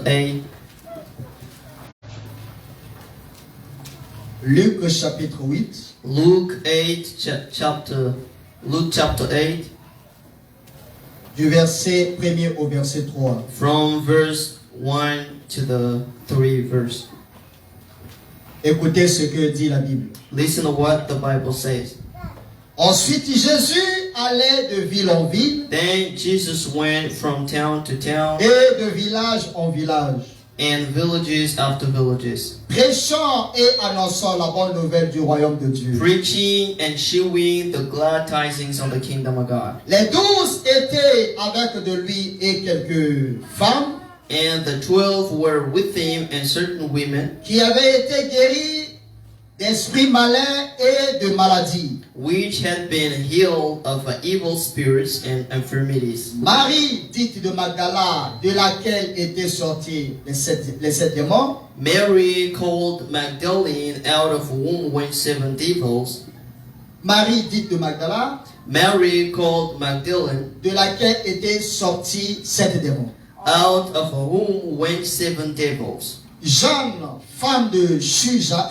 8. Luc chapitre 8. Luke 8. Du verset 1er au verset 3. From verse 1 to the 3 verse. Écoutez ce que dit la Bible. Listen to what the Bible says. Ensuite, Jésus allait de ville en ville Then Jesus went from town to town et de village en village, and villages after villages, prêchant et annonçant la bonne nouvelle du royaume de Dieu. preaching and shewing the glad tidings of the kingdom of God. Les 12 étaient avec de lui et quelques femmes And the 12 were with him, and certain women qui avaient été guéries d'esprits malins et de maladies. which had been healed of evil spirits and infirmities. Marie, dite de Magdala, de laquelle étaient sortis les sept démons. Mary called Magdalene, out of whom went 7 devils. Marie, dite de Magdala, Mary called Magdalene, de laquelle étaient sortis 7 démons. out of whom went 7 devils. Jeanne, femme de Chuza,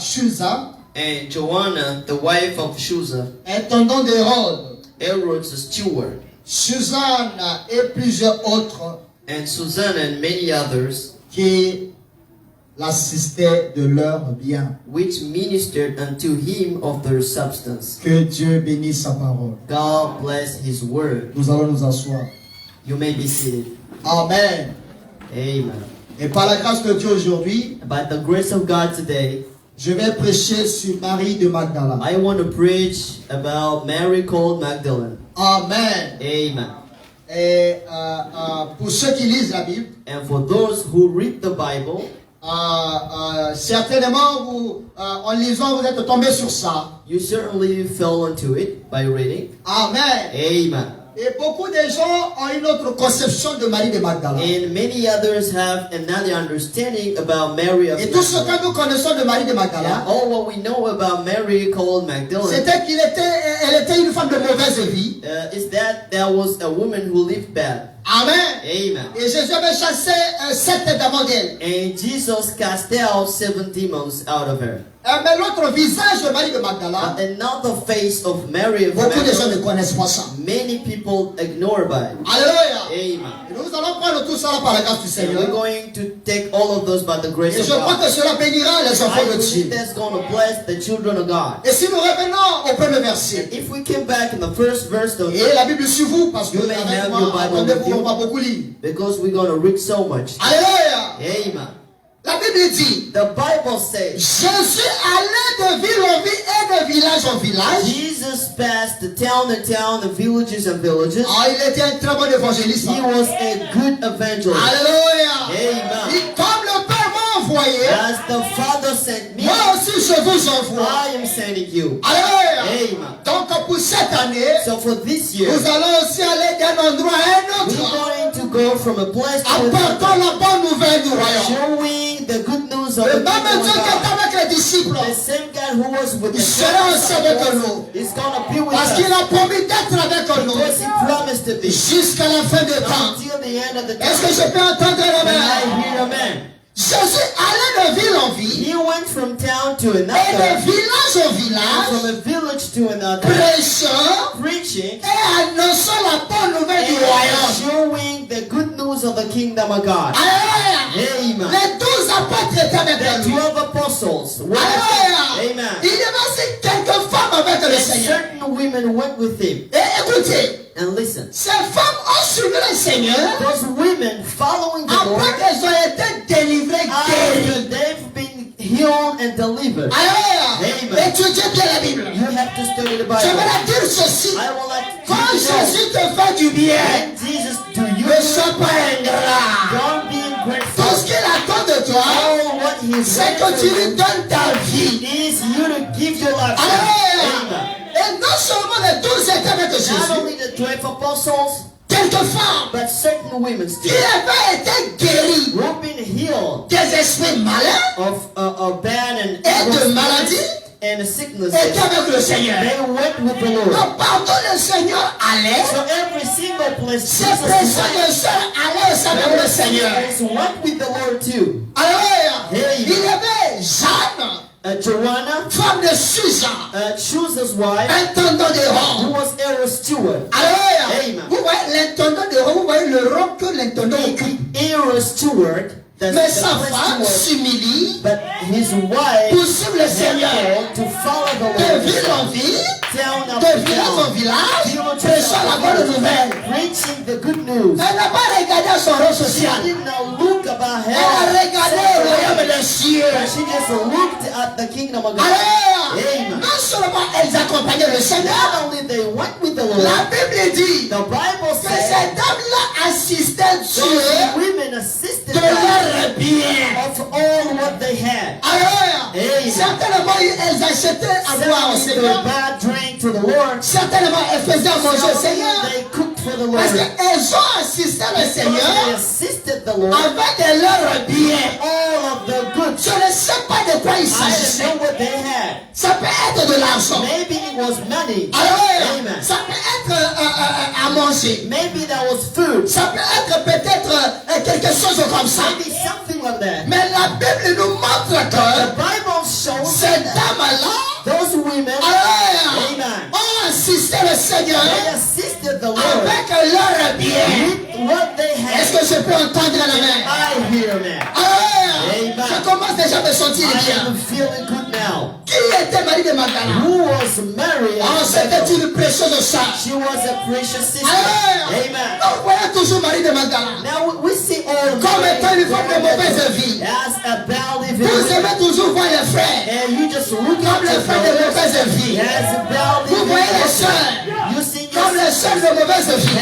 And Joanna, the wife of Chuza, intendant d'Hérode, Herod's steward, Suzanne et plusieurs autres and Susanna and many others, qui l'assistaient de leurs biens. which ministered unto him of their substance. Que Dieu bénisse sa parole. God bless his word. Nous allons nous asseoir. You may be seated. Amen. Amen. Et par la grâce de Dieu aujourd'hui, By the grace of God today, je vais prêcher sur Marie de Magdala. I want to preach about Mary called Magdalene. Amen. Amen. Et pour ceux qui lisent la Bible, And for those who read the Bible, certainement vous, en lisant, vous êtes tombés sur ça. you certainly fell into it by reading. Amen. Amen. Et beaucoup de gens ont une autre conception de Marie de Magdala. And many others have another understanding about Mary of Et tout ce Magdalene. que nous connaissons de Marie de Magdala, All what we know about Mary called Magdalene c'était elle était une femme de mauvaise vie. is that there was a woman who lived bad. Amen. Amen. Et Jésus avait chassé 7 démons d'elle. And Jesus cast out 7 demons out of her. Mais l'autre visage de Marie de Magdala, But another face of Mary of beaucoup de gens ne Magdalene, connaissent pas ça. many people ignore by it. Alléluia. Amen. Et nous allons prendre tout ça par la grâce du And Seigneur. we're going to take all of those by the grace Et of je crois God. que cela bénira les enfants I de believe Dieu. that's going to bless the children of God. Et si nous revenons au premier verset, If we came back in the first verse of et la Bible sur vous, parce que You may avec have moi, your Bible attendez-vous, with you. on va beaucoup lire. because we're going to read so much. Alléluia. Amen. La Bible dit, The Bible says Jésus allait de ville en ville et de village en village. Jesus passed the town to town, the villages and villages. Il était un très bon évangéliste. He was a good evangelist. Alléluia. Amen. Et comme le Père m'a envoyé, As the Father sent me, moi aussi je vous envoie. I am sending you. Alléluia. Amen. Donc pour cette année, So for this year, nous allons aussi aller d'un endroit à un we're autre, going to go from a place to apportant another, la bonne nouvelle du royaume. showing the good news of Le the même kingdom Dieu of qui est God. avec les disciples, The same God who was with il the sera aussi avec nous. is going to be with Parce us. qu'il a promis d'être avec nous Because he promised to be jusqu'à la fin des temps. until the end of the Est-ce que time. je peux entendre Can l'amen? I hear amen? Jésus allait de ville en ville He went from town to et de another, village en and from village, a village to another, prêchant preaching et annonçant la bonne nouvelle du and royaume. showing the good news of the kingdom of God. Alléluia. Amen. Les 12 apôtres étaient avec The lui. 12 apostles were with Alléluia. him. Amen. Il y avait aussi quelques femmes avec le And Seigneur. certain women went with him. Et écoutez, And listen, ces femmes ont suivi le Seigneur those women following the Lord après qu'elles ont été délivrées, guéries. after they've been healed and delivered. Alléluia. Amen. Étudiez bien la Bible. You have to study the Je Bible. vais dire ceci. I would like to Quand you to know, Jésus te fait du bien, when Jesus do you ne sois pas ingrat. don't be Tout ungrateful. ce qu'il attend de toi, All what He's c'est que tu lui donnes ta vie. is you to give your life to Alléluia. Him. Amen. Et non seulement les 12 étaient avec Not Jésus, only the 12 apostles, quelques femmes but certain women qui still avaient été guéries who've been healed des esprits malins of bad and et evil de spirits maladies. and sicknesses, étaient avec le Seigneur. they went with the Lord. Donc, partout le Seigneur allait, So every single place ces Jesus frères went, et sœurs allaient aussi avec le Seigneur. went with the Lord too. Alors, Hey. il y avait Jeanne, Joanna, femme de Susa, Chusa's wife, intendant de who Rome. was Aaron's steward. Alors, Amen. vous voyez l'intendant de Rome, vous voyez le rôle que l'intendant occupe. Aaron's steward, that's Mais the sa place femme steward. s'humilie But his wife pour suivre le had Seigneur called to follow the de Lord, ville en ville, town de after village en town, village, prêchant la bonne nouvelle. preaching the good news. Elle n'a pas regardé à son rôle She social. did not look about Elle a her. regardé au royaume des cieux. She just looked at the kingdom of God. Alors, Amen. non seulement elles accompagnaient le Seigneur, Not only they went with the Lord, la Bible dit the Bible que says ces dames-là assistaient those Dieu women assisted de them leur bien. of all what they had. Alors, Amen. certainement elles achetaient à boire au Selling Seigneur. the bad drink to the Lord. Certainement elles faisaient à manger au Seigneur. They cooked for the Parce Lord. qu'elles ont assisté le Because they Seigneur assisted the Lord. avec leur bien. All of the good. Je ne sais pas de quoi il I didn't s'agissait. know what they had. Ça peut être de l'argent. Maybe it was money. Alors, Amen. ça peut être à manger. Maybe that was food. Ça peut être peut-être quelque chose comme ça. Maybe something like that. Mais la Bible nous montre The que Bible shows ces that dames-là those women, alors, ont assisté le Seigneur they assisted the Lord avec leur bien. with what they Est-ce had. que je peux entendre la main? I hear now. Alors, Amen. je commence déjà à me sentir I bien. am feeling good now. Qui était Marie de Magdala? Who was Mary? Oh, c'était une précieuse sœur. She was a precious sister. Alors, Amen. nous voyons toujours Marie de Magdala Now we see all comme étant une femme de mauvaise vie. as a bad living Vous woman. aimez toujours voir les frères And you just look comme at les the frères de mauvaise vie. as a bad Vous living voyez les woman. sœurs You see comme les sœurs de mauvaise vie.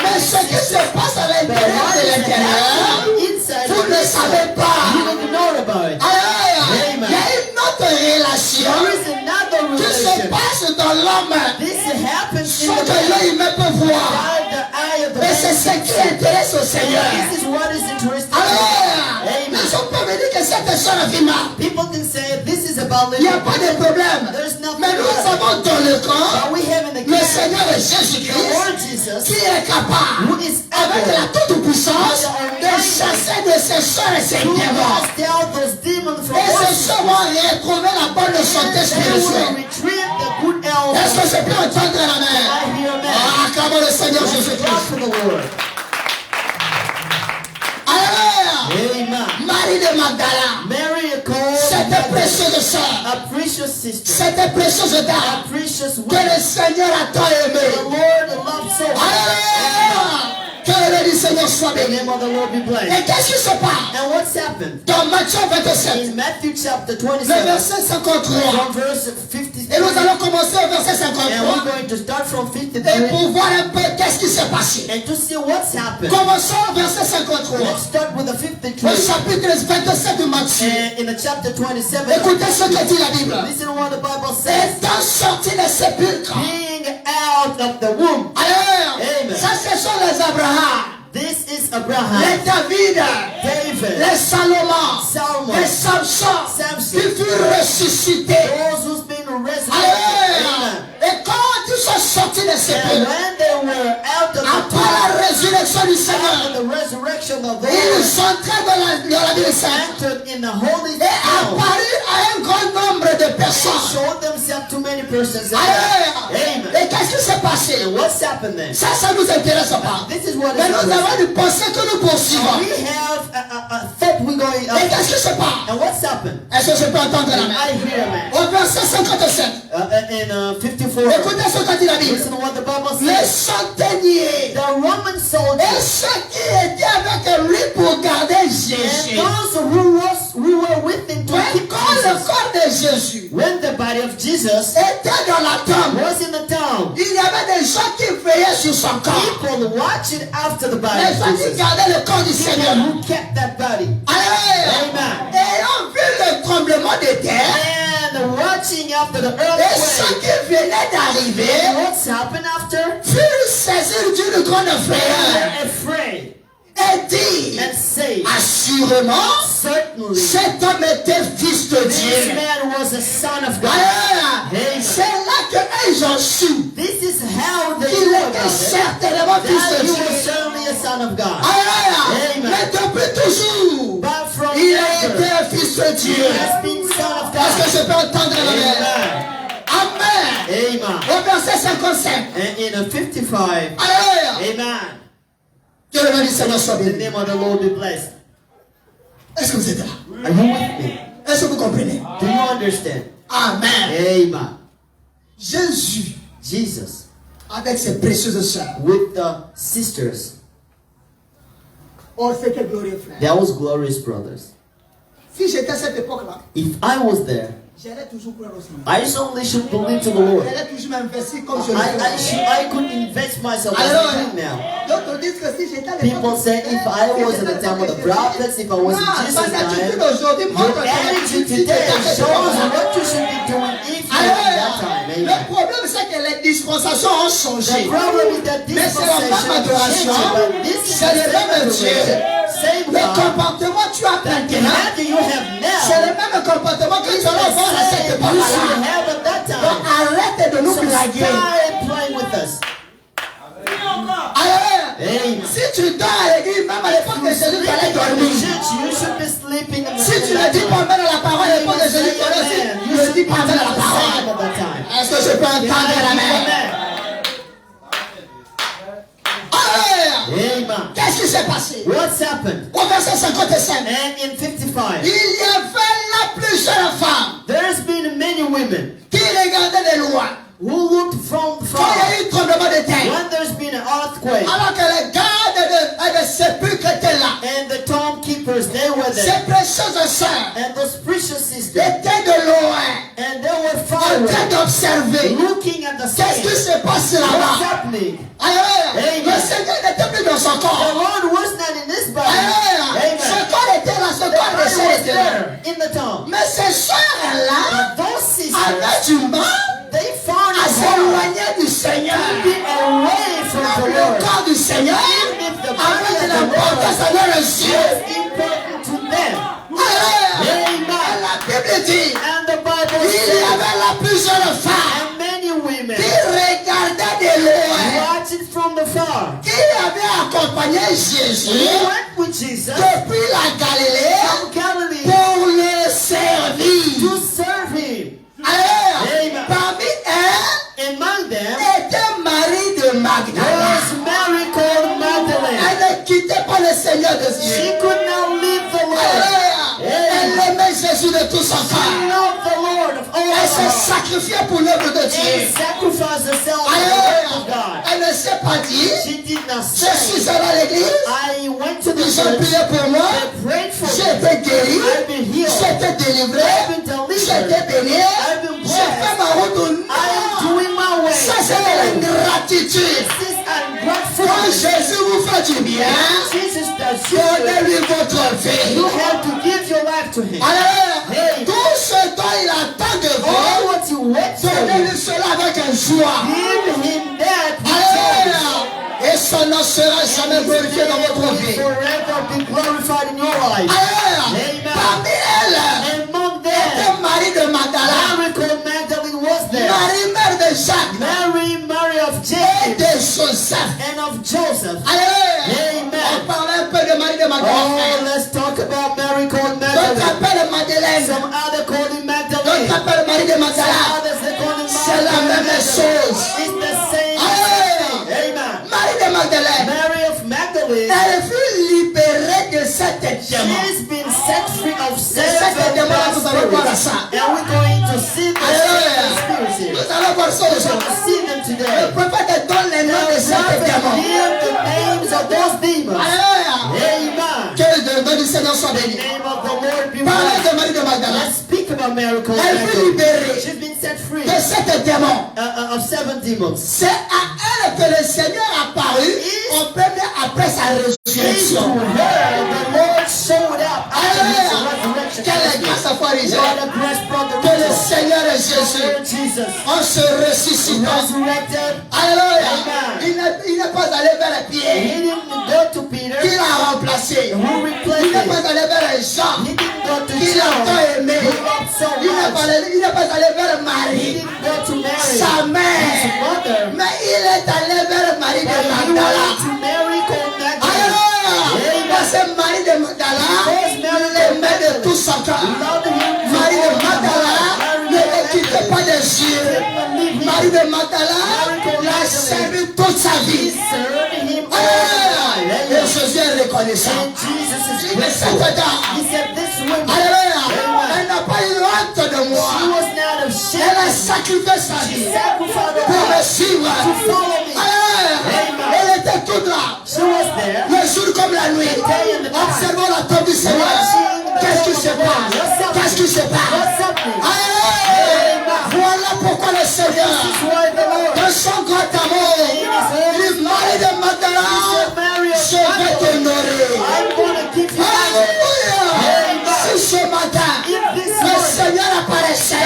Mais ce qui se passe à l'intérieur de l'intérieur, inside vous ne savez pas. you don't know about it. Alors, il y a une autre relation There is another qui se relation. passe dans l'homme This happens in sans the que l'œil humain peut voir. the eye of the Mais c'est ce qui intéresse au Seigneur. This is what is interesting. Alors, Amen. les gens peuvent me dire que cette sœur a fait mal. People can say this is about Il n'y living. a pas de problème. There's nothing Mais nous about it. avons dans le corps But we have in the le camp Seigneur the Jésus-Christ Lord Jesus, qui est capable, who is avec able la toute-puissance, de chasser de ses soeurs et ses to démons. cast out those demons from Et ces us. soeurs vont retrouver la bonne santé They will spirituelle. retrieve the good health. Est-ce que je peux entendre la main? I hear man. Ah, acclamons le Seigneur Clap Jésus-Christ. for the Lord. Alors, Amen. Marie de Magdala, Mary called cette précieuse sœur, a precious sister, cette précieuse a dame precious que woman. le Seigneur a tant The aimée. Lord loved so much. Alléluia! Que le nom du Seigneur soit The béni. name of the Lord be Et blessed. qu'est-ce qui se passe? And what's happened? Dans Matthieu 27, In Matthew chapter le 27, verset 53. from verse 53, Et nous allons commencer au verset and 53. we're going to start from Et 53 pour voir un peu qu'est-ce qui s'est passé. and to see what's happened. Commençons au verset 53. Let's start with the Au 53. chapitre 27 de Matthieu. And in the chapter 27, Écoutez ce que dit la Bible. listen to what the Bible says. Étant sorti des sépulcres. Being out of the womb. Alors, Amen. ça ce sont les Abraham, This is les Abraham, David, David, les Salomon, Solomon, les Samson, Samson, qui furent ressuscités. those who's been resurrected. Alléluia. Amen. Et quand ils sont sortis des And sépulcres, when they were out of the après tomb, la résurrection du after Seigneur, the resurrection of the ils Lord, sont entrés dans la ville sainte entered in the holy et town, apparus à un grand nombre de and personnes. showed themselves to many persons. Alléluia. Amen. Et qu'est-ce qui s'est passé? And what's happened then? Ça nous intéresse pas. This is what is Mais nous happening. avons une pensée que nous poursuivons. We have a thought we're going Et qu'est-ce qui se passe? And what's happened? Est-ce que je peux entendre la main? I hear man. Au verset 57. In 54. Écoutez ce que dit la Bible. Listen to what the Bible Les says. centeniers The Roman et soldiers ceux qui étaient avec lui pour garder and Jésus. those who were with him to keep Quand le Jesus. corps de Jésus When the body of Jesus était dans la tombe, was in the town, il y avait des gens qui veillaient sur son corps. people watching after the body Les of gens qui Jesus. gardaient le corps du Seigneur. People who kept that body. Alléluia. Amen. Ayant vu le tremblement de terre And watching after the et ceux earthquake. qui venaient d'arriver And what's happened after? furent saisis d'une grande frayeur They're afraid et dirent and say, assurément certainly cet homme était fils de this Dieu. man was a son of God. Alléluia. Amen. C'est là qu'ils ont su This is how they qu'il knew était about it. certainement fils That de he Dieu. was certainly a son of God. Alléluia. Amen. Mais depuis toujours, But from il a ever, été un fils de he Dieu. has been son of Est-ce que God. je peux entendre l'amen? Amen. Amen. Amen. Au verset 55. And in a 55, Alléluia. amen. Que le nom du Seigneur soit The béni. name of the Lord be blessed. Est-ce que vous êtes là? Are you with me? Est-ce que vous comprenez? Do you understand? Amen. Amen. Jésus, Jesus avec ses précieuses sœurs. with the sisters. Oh, c'est quel glorieux frère. That was glorious brothers. Si j'étais à cette époque-là, If I was there, j'allais toujours croire au Seigneur. I certainly should believe to the Lord. J'allais toujours m'investir comme je le fais. I could invest myself as I do now. D'autres disent que si j'étais à People l'époque, say if I was in the time of the prophets, if I was in Jesus' ton attitude time, aujourd'hui montre your que attitude today shows what you should be doing if you were in that time. Le Amen. problème, c'est que les dispensations ont The changé. problem is that Mais c'est la même dispensation adoration, changed, but this is c'est the le same même Dieu. adoration, same Le God. comportement que tu as The maintenant, behavior you have c'est le now même comportement que is tu allais avoir à the cette same you époque-là. should have at that Donc time. arrête de nous So blaguer. start playing with us. Alléluia. Amen. Si tu dors à l'église, même à l'époque de Jésus, tu allais dormir. You should be sleeping in the Si tu ne dis pas amen à la parole, à l'époque de Jésus, tu allais aussi ne dis pas amen à la parole. Est-ce que je peux entendre la main? Alléluia. Amen. Qu'est-ce qui s'est passé? What's happened? Au verset 55, And in 55, il y avait là plusieurs femmes there's been many women qui regardaient les lois. who looked from Quand far. il y a eu tremblement de terre, When there's been an earthquake, alors que les gardes de sépulcres étaient là, and the tomb keepers, they were ces there. précieuses sœurs And those precious sisters, étaient de loin and they were far en train away, d'observer. looking at the Qu'est-ce qui sky. se passe What's là-bas? happening? Alléluia. Amen. Le Seigneur n'était plus dans son The corps. Lord was not in this body. Alléluia. Son Amen. corps était là, son The corps body de chair was était là. there in the tomb. Mais ces sœurs-là But those sisters, avaient du mal they found à it hard s'éloigner du Seigneur. to be away from the Le Lord. corps du Seigneur If the body avait of de the l'importance Lord à leurs yeux. was important to them. Alléluia. Amen. La Bible dit, And the Bible il y says, avait là plusieurs femmes and many women qui regardaient de loin, watched it from the far. qui avaient accompagné They Jésus went with Jesus depuis la Galilée from Galilee pour le servir. to serve him. Alléluia. Amen. Parmi elles Among them était Marie de Magdala. was Mary called Magdalene. Elle ne quittait pas le Seigneur de She Dieu. could not leave the Lord. Alléluia. Elle aimait Jésus de tout son She cœur. loved the Lord of all Elle her s'est heart sacrifiée pour l'œuvre de and Dieu. sacrificed herself for the work of Alléluia. God. Elle ne s'est pas dit, She did not je suis say, allée à l'église, I went to the ils ont church, prié pour moi, they prayed for j'ai me, été guéri, I've been healed, j'ai été délivré, I've been j'ai été delivered, béni, I've been j'ai fait blessed, ma route. I am Non, doing my way. ça c'est de l'ingratitude. This is Quand ungratefulness. Jésus vous fait du bien, Jesus does you good. donnez-lui votre vie. You have to give your life to him. Alléluia. Hey. Tout ce dont il attend de All vous, what you went for, donnez-lui cela avec un joie. give him that with Alléluia. Et son nom sera jamais glorifié dans votre vie. forever be glorified in your life. Alléluia. Amen. Parmi elles, Among them, était Marie de Magdala, Mary called Magdalene was there. Marie mère de Jacques Mary of et Jacob de Joseph. and of Joseph. Alléluia. Amen. On parlait un peu de Marie de Oh, Magdala. let's talk about Mary called D'autres Magdalene. appellent Madeleine. Some other call him Magdalene. D'autres appellent Marie de Some Magdala. others they call him C'est la même Magdalene. chose. It's the same Alléluia. thing. Amen. Marie de Magdalene. Mary of Magdalene, Elle fut libérée de cette démon. she's been set free of Cette seven démon là, vous allez voir spirits. ça. And we're going to see the Alléluia. seven spirits here. Nous allons voir ça We're going aujourd'hui. to see them Le today. prophète donne les noms de The cette prophet démon. healed the names of those demons. Alléluia. Amen. Que le nom du Seigneur soit The béni. name of the Lord be Parlez blessed. de Marie de Magdala. Let's speak about miracles. Elle fut libérée She's been set free de cette démon. of seven demons. C'est à elle que le Seigneur a apparu en premier après sa To résurrection. her, the Lord showed up after his Alléluia. resurrection. Quelle est grâce à foi What a grace brought the que le result. Seigneur et Jésus Lord Jesus en se ressuscitant. resurrected. Alléluia. Amen. Il n'est pas allé vers He Pierre didn't go to Peter, qui l'a remplacé. who Il replaced n'est him. pas allé vers Jean He il n'est pas allé vers He Marie, didn't go to Mary, sa his mère, mother, mais il est allé vers Marie but de he Magdala. went to Mary called Magdalene. Alléluia. Parce que Marie de Magdala l'aimait de tout son cœur. Loved him Marie de with all her Magdala heart. ne le quittait pas des yeux. Marie de Magdala l'a servi toute sa vie. Served him all Alléluia. the Et time. Jésus est reconnaissant. And Jesus is Il est grateful. cette dame. He said, this woman, Alléluia. Elle n'a pas eu honte de she moi. was not Elle a ashamed. sacrifié sa She vie sacrificed her pour me life suivre. to follow me. Alléluia. Elle était toute là. She was there. Le jour comme la nuit. Observons la tombe du Seigneur. Qu'est-ce qui se passe? Qu'est-ce qui se passe? What's happening? Alléluia. Voilà pourquoi le Seigneur, This is why the Lord, dans son grand amour, dit Marie de Magdala, Mary of je vais Magdalene, t'honorer. I'm going to give you honor. Alléluia. Si ce matin, le Seigneur apparaissait,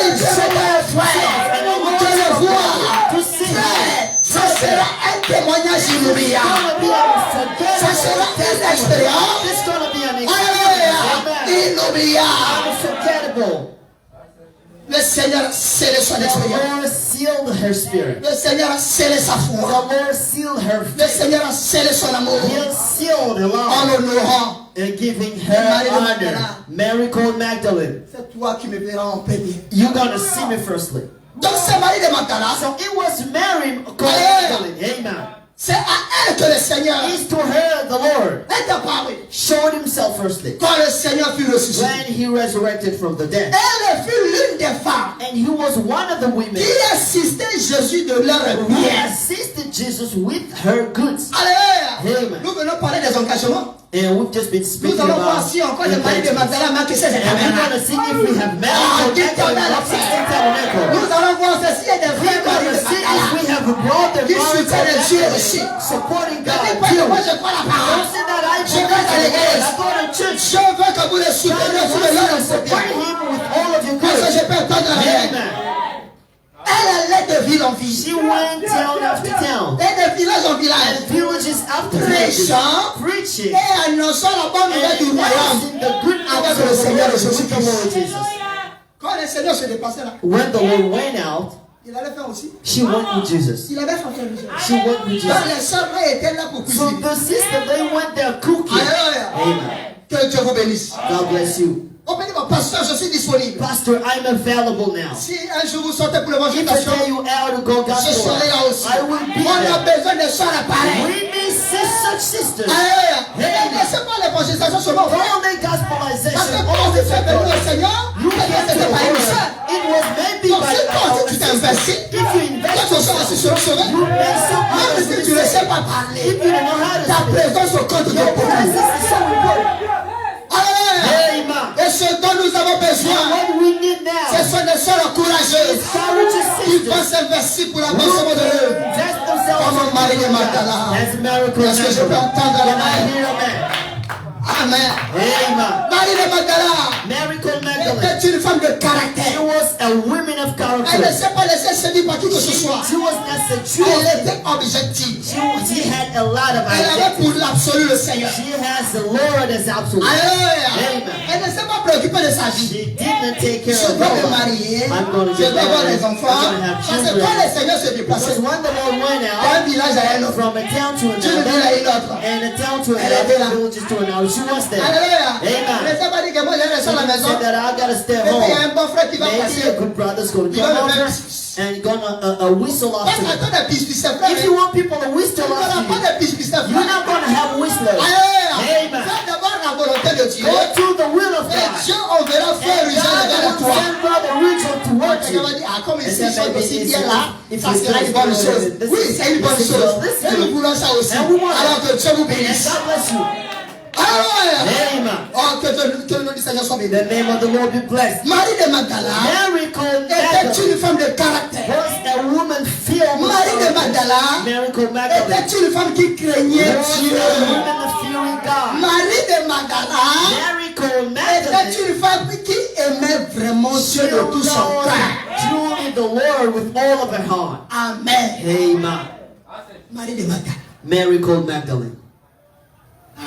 il dirait à frère, de le voir, To see frère, ça sera un témoignage inoubliable. Ça sera une expérience, It's going to be an alléluia, experience. inoubliable. Unforgettable. Le Seigneur a scellé son The expérience. Lord sealed her spirit. Le Seigneur a scellé sa The foi. Lord sealed her Le faith. Seigneur a scellé son amour He sealed her en love l'honorant. and giving Mary her de honor. Magdala. Mary called Magdalene. C'est toi qui me verras en premier. You're going to see me firstly. Donc c'est Marie de Magdala. So it was Mary called Hallelujah. Magdalene. Amen. C'est à elle que le Seigneur It's to her the Lord est apparu. showed himself firstly Quand le Seigneur fut ressuscité. when he resurrected from the dead. Elle fut l'une des femmes And he was one of the women qui assistait Jésus de leur who bien. assisted Jesus with her goods. Alléluia. Amen. Nous venons parler des engagements. And we've just been Nous speaking allons voir about si encore les Marie de engagements. Magdala marquent ces And we're événements. going to see if we have Mary Ah, called Magdalene of 16 Tabernacle. Nous allons voir s'il y a des We're vrais Marie going de to see if we Magdala. have a brother Qui Mary soutient called les Dieu Magdalene aussi. supporting Ne dis God pas que too. moi je crois la Don't parole. say that I Je vais à l'église. I go to church. Je veux que vous le God souteniez sous le wants leur you to support him with all of your parce que je goods. peux entendre la vie. Amen. Elle allait de ville en ville. She went town after town Et de village en village. and villages after villages, Prêchant preaching et annonçant la bonne nouvelle du and royaume. announcing the good news Avec of le the Seigneur Lord Jésus with the Lord Jesus. Quand le Seigneur se déplaçait là, When the Lord went out, il allait faire aussi. she went with Jesus. Il avait fait faire le She went with Donc Jesus. les sœurs étaient là pour So cuisiner. the sister, they went there cooking. Alléluia. Amen. Que Dieu vous bénisse. God bless you. On peut dire, pasteur, je suis disponible. Pastor, I'm available now. Si un jour vous sortez pour If I l'évangélisation, tell you how to go je gospel, serai là aussi. I will be On a there. besoin de sœurs pareilles. We need such sisters. Alléluia. Ne laissez pas l'évangélisation seulement. Don't Parce make que gospelization quand all tu the fais venir time. au Seigneur, You peut-être get c'était to pas une the sœur. Lord. It was maybe Donc by si toi our tu t'es investi, sister. If you invest toi tu seras aussi sur le chemin. you make some Même others si will tu ne sais say, pas parler, if you don't know how to ta speak, présence au compte de your beaucoup. presence is so important. Alléluia. Amen. Et ce dont nous avons And besoin, what we need ce now sont des sœurs courageuses courageous qui vont sisters s'investir pour l'avancement de l'œuvre. invest themselves Comme Marie de Magdala. as a miracle. Est-ce que je peux entendre Can I l'amen? hear amen? Amen. Amen. Marie de Magdala Mary called Magdalene. était une femme de She caractère. was a woman of Elle ne character. s'est pas laissée séduire par qui que ce soit. She was not Elle sexual. était objective. She had a lot of Elle avait ideas. pour l'absolu le Seigneur. She has the Lord as absolute. Alléluia. Amen. Elle ne s'est pas préoccupée de sa vie. She didn't take care Je of dois her me life. marier. I'm going to Je get dois avoir married. des I'm enfants. going to have Parce que quand le children. Seigneur se déplaçait Because when the Lord went d'un out village à un autre, from a town to Dieu le dit à another, une autre. and a town to Elle était là. another, villages to another, she was there. Alléluia. Elle Amen. ne s'est pas dit que moi je vais rester à la She maison. said that I gotta stay Mais il y a home. un bon frère qui va Maybe passer. a good brother's going to Il come va me over faire. and gonna whistle Parce after que you. quand des pistes frère, If you want people to tu whistle n'auras after pas you, de pistes frère. you're not going to have whistlers. Alléluia. Amen. Fais d'abord la volonté de Dieu. Go to the will of Et God. Dieu enverra frère And Richard God vers will toi. send Brother Richard towards Quelqu'un va you. dire, ah, comme And ici, then ils sont maybe aussi it's bien là, if ça you sera une just bonne go chose. with it, Oui, c'est une bonne this is chose. good, this is Et nous good. voulons ça aussi. And we want Alors que Dieu vous And bénisse. God bless you. Alléluia. Amen. Oh, que le nom du Seigneur soit béni. The name of the Lord be blessed. Marie de Magdala Mary called était Magdalene une femme de caractère. was a woman filled with Marie de Magdala Mary called Magdalene était une femme qui craignait was Dieu. a woman of fearing God. Marie de Magdala Mary called était Magdalene une femme qui aimait vraiment Dieu de tout son cœur. truly the Lord with all of her heart. Amen. Amen. Marie de Magdala. Mary called Magdalene. Ah,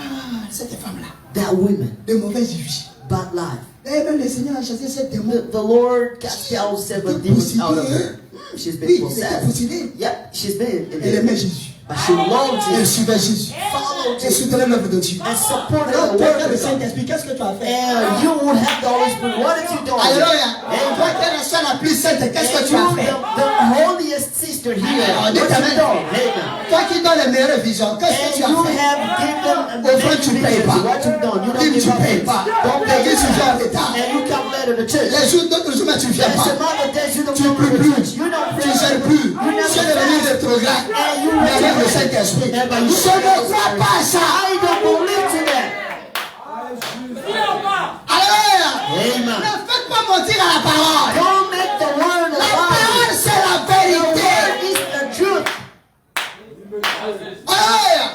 cette femme-là, That woman, de mauvaise vie. bad life. Et même le Seigneur a chassé cette démon. The Lord cast out 7 demons out of her. She's been Oui, il était possessed. possédé. Yep, she's been in Elle there. aimait Jésus. But she loved Elle Jesus. suivait Jésus. Followed Elle Jesus. soutenait l'œuvre de Dieu. And supported Alors, the toi, work le of God. Saint-Esprit, qu'est-ce que tu as fait? And you will have the Holy Spirit. What did you do? Alléluia. Et And toi qui es la soeur la plus sainte, qu'est-ce que tu as fait? the holiest sister here. Alors, What dites you amen. done? Amen. Toi qui donnes les meilleures visions, qu'est-ce que And tu as you fait? have given Au fond, tu ne payes pas. What you done? You Dis, don't tu give ne payes up. pas. Don't Et pay dis, tu viens en retard. And you come later to church. Les jours d'autres jours, mais tu ne viens And pas. some other days you don't Tu ne come pries to plus. church. You don't Tu pray. ne gères plus. You never Tu es devenu fast. rétrograde. And you Mais avec le retrograde. Saint-Esprit. And by Je you ne crois pas à ça. I don't believe to that. Alléluia. Amen. Ne faites pas mentir à la parole. Don't make the word a La lie. parole, c'est la The vérité. word is the truth. Alléluia.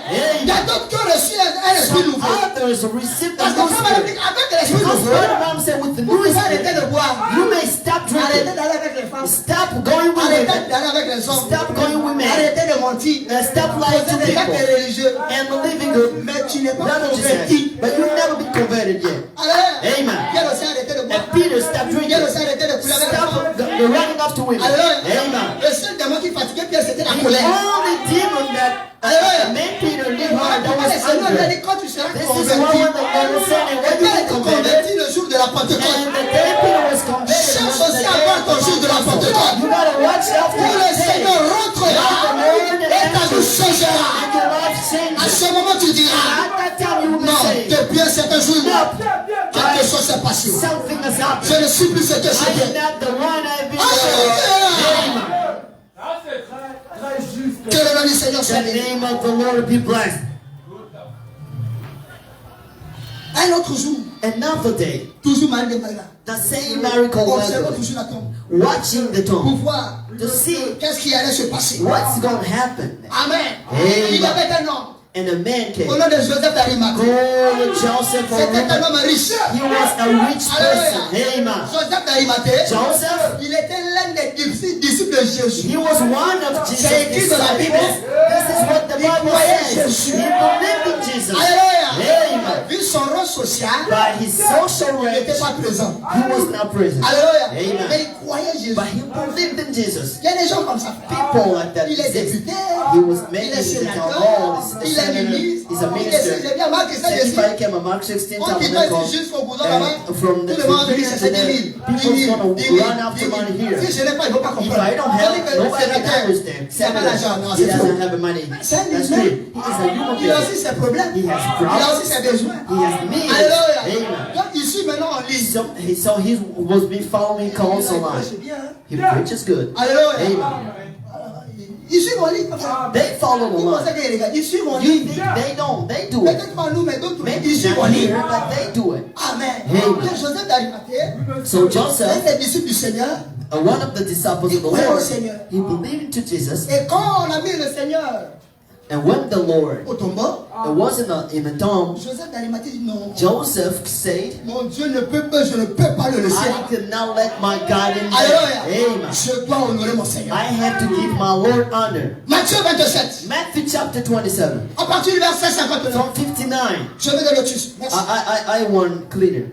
Il y a d'autres qui ont reçu un esprit Some nouveau. others receive the Parce que new Frère Madame dit, spirit. avec l'esprit Because nouveau, what the Bible said with the vous new pouvez arrêter spirit, de boire. you may stop Arrêtez drinking. d'aller avec les femmes. Stop going with Arrêtez women. d'aller avec les hommes. Stop going with men. Arrêtez de mentir. Stop lying to Poser des actes people. religieux. And believing good. Mais tu n'es pas None of this converti. happened. But you've never been converted yet. Alléluia. Amen. Pierre aussi a arrêté de boire. And Peter, stop drinking. Pierre aussi a arrêté de couler avec les Stop femmes. the running up to women. Alléluia. Amen. Le seul démon qui fatiguait Pierre, c'était la The colère. only demon that made Peter live hard, that Pourquoi le was Seigneur lui a anger. dit quand tu seras This is why converti? when the Lord said, and Et when you Pierre get était converted, converti le jour de la Pentecôte. and the day Peter was converted, Cherche was the aussi day à voir ton of jour de la Pentecôte. You gotta watch out for Où the le day. Seigneur rentrera et ta vie changera. And your life À changes. ce moment, tu diras, At that time you will non, say, depuis un certain jour, quelque chose s'est passé. something has happened. Je ne suis plus ce que I am j'étais. not the one I've been Alléluia. Amen. Que le nom du Seigneur soit The béni. name of the Lord be blessed. Un autre jour, Another day, toujours Marie de Magdala. the same miracle Observons was toujours la tombe. watching the Pour tomb voir to see qu'est-ce qui allait se passer. what's going to happen. Amen. Amen. Il y avait un homme And a man came. au nom de Joseph d'Arimathée. Called Joseph a C'était un woman. homme riche. He was a rich person. Alléluia. Amen. Joseph d'Arimathée, Joseph, il était l'un des disciples de Jésus. he was one of Jesus' C'est écrit dans la Bible. disciples. This is what the Il Bible croyait says. Jésus. He believed in Jesus. Alléluia. Amen. Vu son rang social, But his social il n'était rank, pas présent. he was not present. Alléluia. Amen. Mais il croyait Jésus. But he believed in Jesus. Il y a des gens comme ça. People like that Il est exist. député, He was il made est into the sénateur, hall, he's il a est senator, ministre, he's a il minister. est bien Marc 16 If I came a Mark 16 On dit pas tabernacle, jusqu'au boulot là-bas, and from the tout le monde veut here chercher to 10 000. there, people's gonna run after money here. Si je n'ai pas, il ne faut pas If comprendre. I don't Tandis have, que le nobody can sénateur, understand. il n'a pas l'argent, non, He c'est faux. doesn't have the money. C'est un That's humain. it. He is a human Il a being. aussi ses problèmes. He has Il a problems. aussi ses besoins. He has needs. Alléluia. Amen. Donc ici maintenant on lit. So he was been following calls C'est online. bien. Hein? He preaches good. Alléluia. Amen. Il suit mon livre. Enfin, They follow il pense online. que les gars, il suit mon You livre. think they don't? They do it. Peut-être pas nous, mais d'autres. Maybe Il suit mon not here, livre. but they do it. Amen. Amen. Donc Joseph d'Arimathée, So un Joseph, des disciples du Seigneur, one of the disciples of the croyait au Lord, Seigneur. he believed into Jesus. Et quand on a mis le Seigneur And when the Lord au tombeau, was in a tomb, Joseph d'Arimathée dit non. Joseph said, Mon Dieu ne peut pas, je ne peux pas le laisser. I cannot let my God in Alléluia. there. Amen. Je dois honorer mon Seigneur. I have to give my Lord honor. Matthieu 27, Matthew chapter 27, à partir du verset 59. from 59. Je vais de Lotus. Merci. I want cleaner.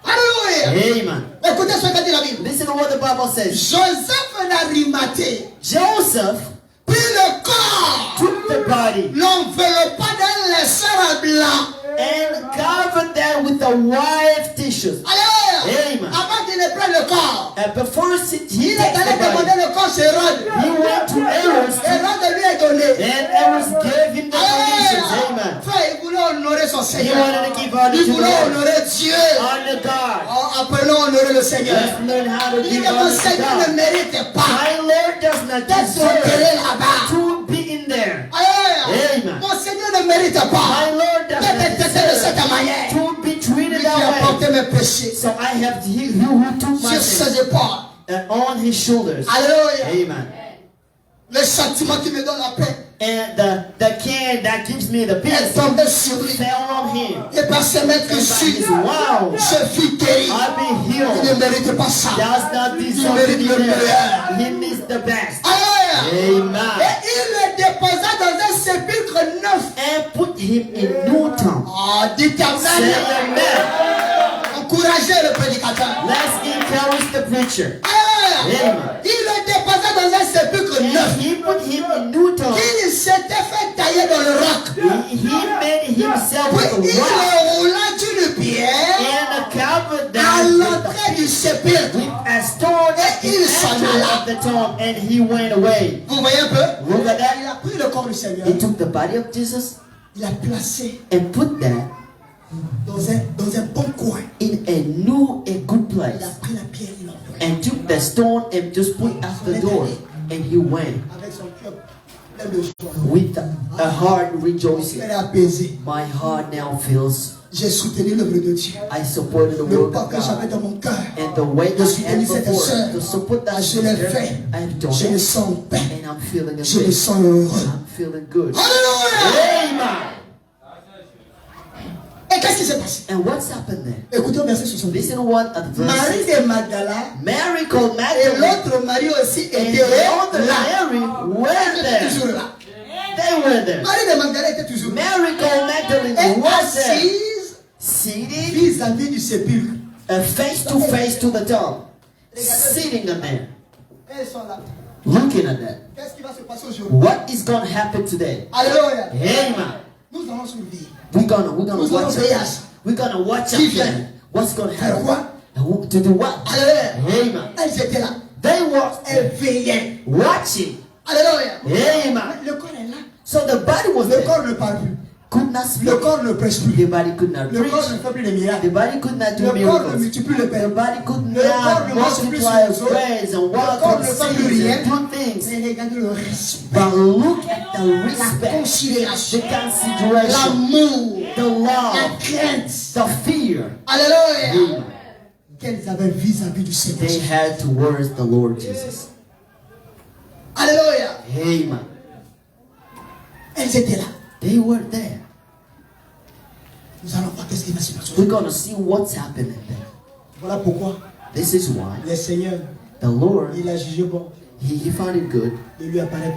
Alléluia. Amen. Écoutez ce que dit la Bible. Listen to what the Bible says. Joseph d'Arimathée Joseph prit le corps, took the body l'enveloppa d'un linceul blanc. and covered that with the white tissues. Alléluia. Amen. Avant qu'il ne prenne le corps, And before he il est takes allé the body, demander le corps chez Hérode. he went to Aaron's Hérode lui est donné. and Aaron gave him the permissions. Alléluia. Amen. Frère, il voulait honorer son He Seigneur. wanted to give honor Il to voulait God. honorer Dieu. Honor God. Oh, appelons honorer le Seigneur. Let's learn how to Il dit give que mon honor to Seigneur ne God. mérite pas My Lord does not d'être enterré deserve là-bas. to be in there. Alléluia. Amen. Mon Seigneur ne mérite My pas Lord does d'être not traité de cette deserve manière. to be treated Lui qui a that way. porté mes péchés So I have to, he who took my sur sins ses épaules. on his shoulders. Alléluia. Amen. Le châtiment qui me donne la paix And the can that gives me the est peace tombé sur lui. fell on him. Et par ses maîtres And by issus, his wow, je fus guéri. I've been Il ne healed. mérite pas ça. Does not Il deserve to mérite be le there. meilleur. He needs the best. Alléluia. Amen. Et il le déposa dans un sépulcre neuf. And put him in Newtown. Oh, dit Say Amen. amen. encourager le prédicateur. Let's encourage the preacher. Alléluia. Amen. Il le déposa dans un sépulcre neuf. And he put him in new tomb. Il s'était fait tailler dans le roc. He made himself Puis with il a rock le roula d'une pierre and covered à down l'entrée du sépulcre. with a stone at Et the il s'en entrance alla. of the tomb, and he went away. Vous voyez un peu? Look at that. Il a pris le corps du Seigneur. He took the body of Jesus Il a placé and put that dans un bon coin. in a new, a good Il a place, pris la pierre, il l'a envoyé. and took the stone and just put it at the door, and he went Avec son cœur plein de joie. with a heart Il rejoicing. est apaisé. My heart now feels. J'ai soutenu l'œuvre de Dieu. I supported the Le work pas of que j'avais God, dans mon cœur. and the way Je I suis had venu cette before sœur. to support that Je l'ai sister. fait. I've done Je me it, sens en paix. and I'm feeling Je me amazing. sens heureux. I'm feeling good. Alléluia! Amen. Et qu'est-ce qui s'est passé? And what's happened there? Écoutez au verset 70. Listen what at verse Marie 6. de Magdala Mary called et Magdalene l'autre Marie aussi and étaient the other là. Mary were Ils étaient there. toujours là. They were there. Marie de Magdala était toujours là. Mary called Magdalene Et was there, assise seated vis-à-vis du sépulcre. face to the tomb, sitting in there, Elles sont là. looking at that. Qu'est-ce qui va se passer aujourd'hui? What is going to happen today? Alléluia. Amen. Nous allons survivre. We're gonna Nous watch allons it. veiller. We're gonna watch Qui it. vient? Then. What's gonna Faire happen? quoi? To do what? Alléluia. Amen. Elles étaient là. They were Elles veillaient. watching. Alléluia. Amen. Le corps est là. So the body was Le there. corps ne parle plus. Could not speak. Le corps ne prêche plus. The body could not Le corps preach. ne fait plus de miracles. The body could not do Le corps ne miracles. multiplie le The pain. body could Le corps not ne marche plus multiply sur les eaux. grace and walk Le corps on ne fait seas plus rien. and do things. Mais regardez le respect. But look at the La respect, considération. the consideration, L'amour. the La love, crainte. the fear Alléluia. Amen. Qu'elles avaient vis-à-vis du Seigneur. they had towards the Lord Jesus. Alléluia. Amen. Elles étaient là. They were there. Nous allons voir qu'est-ce qui va se passer. We're going to see what's happening there. Voilà pourquoi This is why le Seigneur, the Lord, il a jugé bon he found it good de lui apparaître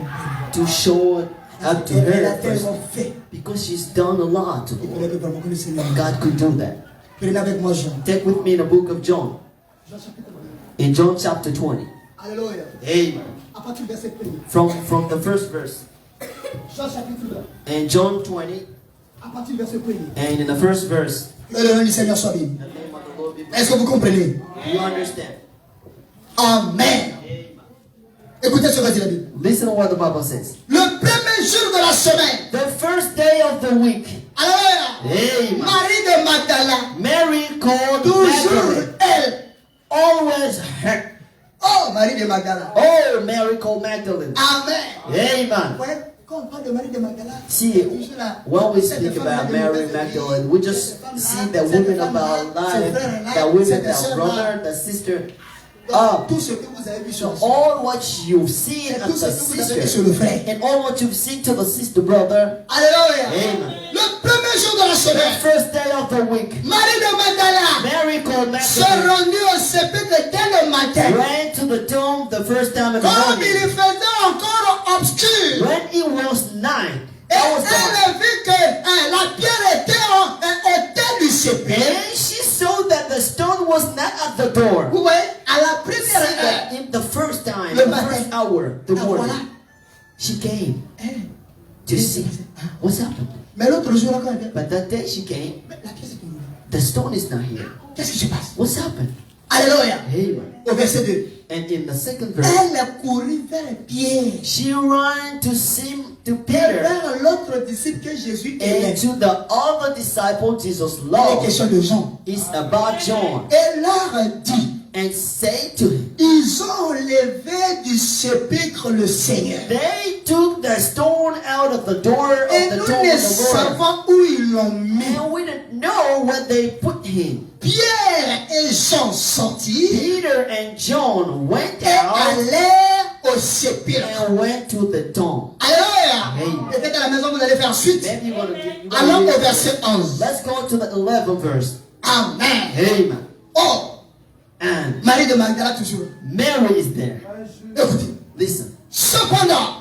pour to show it up to Elle a her first, tellement fait. because she's done a lot to the Il Lord. fallait que vraiment que le Seigneur. God could do that. Prenez avec moi Jean. Take with me the book of John. Jean chapitre In 1. John chapter 20. Alléluia. Amen. À partir du verset 1. From the first verse. Jean chapitre 1. In John 20, À partir du verset 1. and in the first verse, Que le nom du Seigneur soit béni. the name of the Lord be blessed. Est-ce que vous comprenez? Do you understand? Amen. Écoutez ce que dit la Bible. Listen to what the Bible says. Le premier jour de la semaine. The first day of the week, Alléluia. Amen. Marie de Magdala. Mary called Toujours Magdalene, elle. always her. Oh, Marie de Magdala. Oh, Mary called Magdalene. Amen. Amen. Ouais, quand on parle de Marie de Magdala, See, toujours là. when we Cette speak femme about là, Mary cette Magdalene, fille, we just cette femme see là, the cette women femme of our là, ce life, frère là, the women, cette the sœur là. brother, the sister. Donc, tout ce que vous avez vu sur All what you've seen c'est at tout ce the que vous avez vu sur sister, le frère. and all what you've seen to the sister, brother. Alléluia. Amen. Le premier jour de la The semaine, first day of the week, Marie de Magdala Mary called se Magdalene, rendit au sépulcre dès le matin. ran to the tomb the first time in the Comme il morning. faisait encore obscur. When it was night, Et that was the elle vit que la pierre était au thé du sépulcre. and she saw that the stone was not at the door. Vous voyez, à la See première that heure, in the first time, Le the matin. first hour, the Ah, morning, voilà. she came Elle. to see what's happened. Mais l'autre jour, là, quand elle vient, But that day she came, la pièce est tombée. the stone is not here. Qu'est-ce qui se passe? What's happened? Alléluia. Amen. Au verset 2. And in the second verse, Elle courut vers Pierre she ran to et Peter vers l'autre disciple que Jésus aimait. and to the other disciple Jesus Il est loved. question de Jean. It's about John, Et leur dit, and say to him, ils ont levé du sépulcre le Seigneur. they took the stone out of the door Et of the nous tomb ne of the Lord, savons où ils l'ont mis. and we didn't know where they put him. Pierre et Jean sortirent Peter and John went et out allèrent au sépulcre. and went to the tomb. Alléluia. Amen. Peut-être à la maison vous allez faire suite. Maybe you're gonna Allons au read- verset 11. Let's go to the 11th verse. Amen. Amen. Oh, And Marie de Magdala toujours. Mary is there. Écoutez. Listen. Cependant,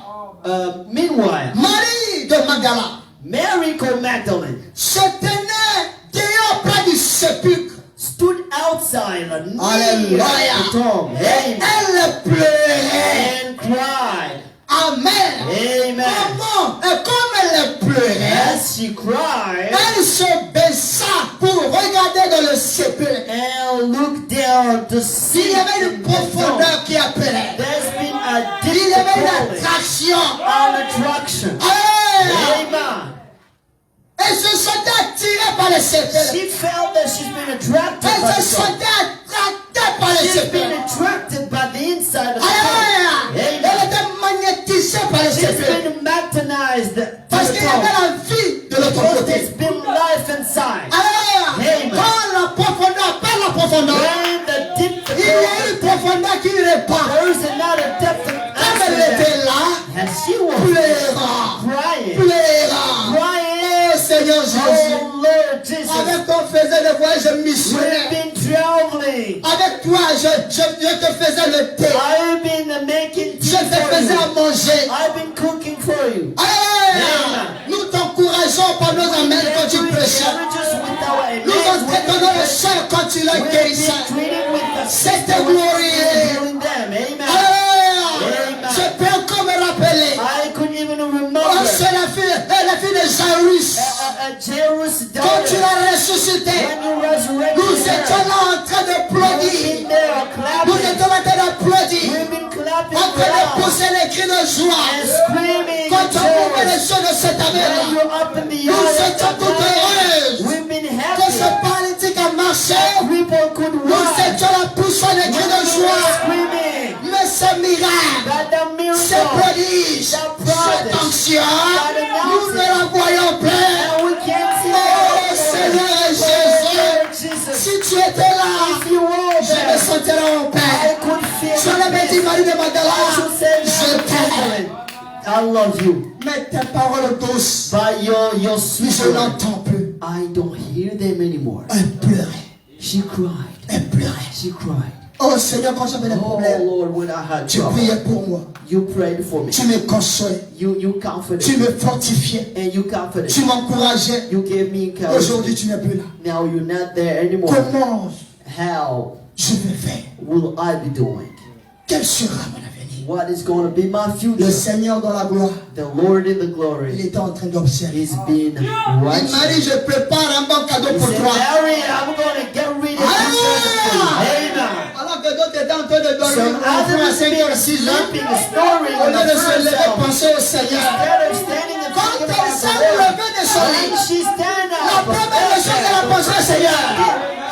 Meanwhile, Marie de Magdala Mary called Magdalene se tenait dehors près du sépulcre stood fell near Alléluia. the tomb. Et Amen. elle pleurait. And cried. Amen. Amen. Comment? Et comme elle pleurait, As she cried elle se baissa pour regarder dans le sépulcre. and looked down to Il see y avait in une the tomb. profondeur qui appelait. There's been a Il deep y avait une calling, attraction. an attraction. Amen. Amen. Elle se sentait attirée par le sépulcre. She felt that she's been attracted by Elle the se tomb. sentait attractée par le She's been sépulcre. attracted by the inside of the Alléluia. tomb. Elle Amen. était magnétisée par le She's sépulcre. been magnetized to Parce the qu'il y avait tomb. la vie de l'autre Because côté. there's been life inside. Alléluia. Amen. Quand la profondeur, par la profondeur, When the deep il y a une profondeur qui répand. there is another depth of Comme elle answer était là, there. And she was pleurant, crying. pleurant. Crying. Oh Seigneur Jésus, Oh Lord Jesus. avec toi on faisait des voyages We've missionnaires. been traveling. Avec toi je te faisais le thé. I've been making tea Je te for faisais à you. manger. I've been cooking for you. Alléluia. Nous t'encourageons par nos amens quand tu prêches. Nous entretenons le cœur quand tu le guérisses. C'était glorieux. Alléluia. Je peux encore me rappeler. I couldn't even Oh, remember. c'est la fille de Jairus. Jairus' Quand daughter. tu l'as ressuscité, When you resurrected nous her, étions là en train we've d'applaudir. been there Nous clapping. étions en train d'applaudir. We've been clapping En train de loud pousser les cris de and joie. screaming Quand tu as trouvé les joy. choses de cette When année-là, you're up in the nous yard, étions toutes heureuses. we've been Que ce happy. paralytique a marché, People could nous run. étions là poussant les cris de We were joie. screaming Mais ce miracle, that the ce miracle, prodige, cette onction, nous ne la voyons plus. and we can't see Oh it. Seigneur Oh, Jésus, Jesus, si tu étais là, if you were je me there, sentirais en I paix. could feel Je l'avais dit, it. Marie de I Magdala, should say, je t'aime. I love you. Mais tes paroles douces, By your sweet je word, n'entends plus. I don't hear them anymore. Elle pleurait, She cried. elle pleurait. She cried. Oh Seigneur, quand j'avais des Oh problèmes, Lord, when I had tu trouble, priais pour moi. you prayed for me. Tu me consolais. You comforted Tu me. me fortifiais. And you comforted Tu me. m'encourageais. You gave me Aujourd'hui, encouragement. tu n'es plus là. Now you're not there anymore. Comment How je vais faire? will I be doing? Quel sera mon avenir? What is going to be my Le future? Seigneur dans la gloire, The Lord in the il glory était en train d'observer. is being Il m'a righteous. dit, je prépare un bon cadeau He pour said, toi. Mary, I'm going to get rid of this present for you. Amen. Alors que d'autres étaient en train de dormir Some pour à others 5 been heures, 6 heures. sleeping, snoring Au in lieu the de se first lever, hour. penser au Seigneur. Instead of standing and Quand thinking elle about s'est the Lord, levée de son when lit, she stand la up, première chose qu'elle a pensé au Seigneur.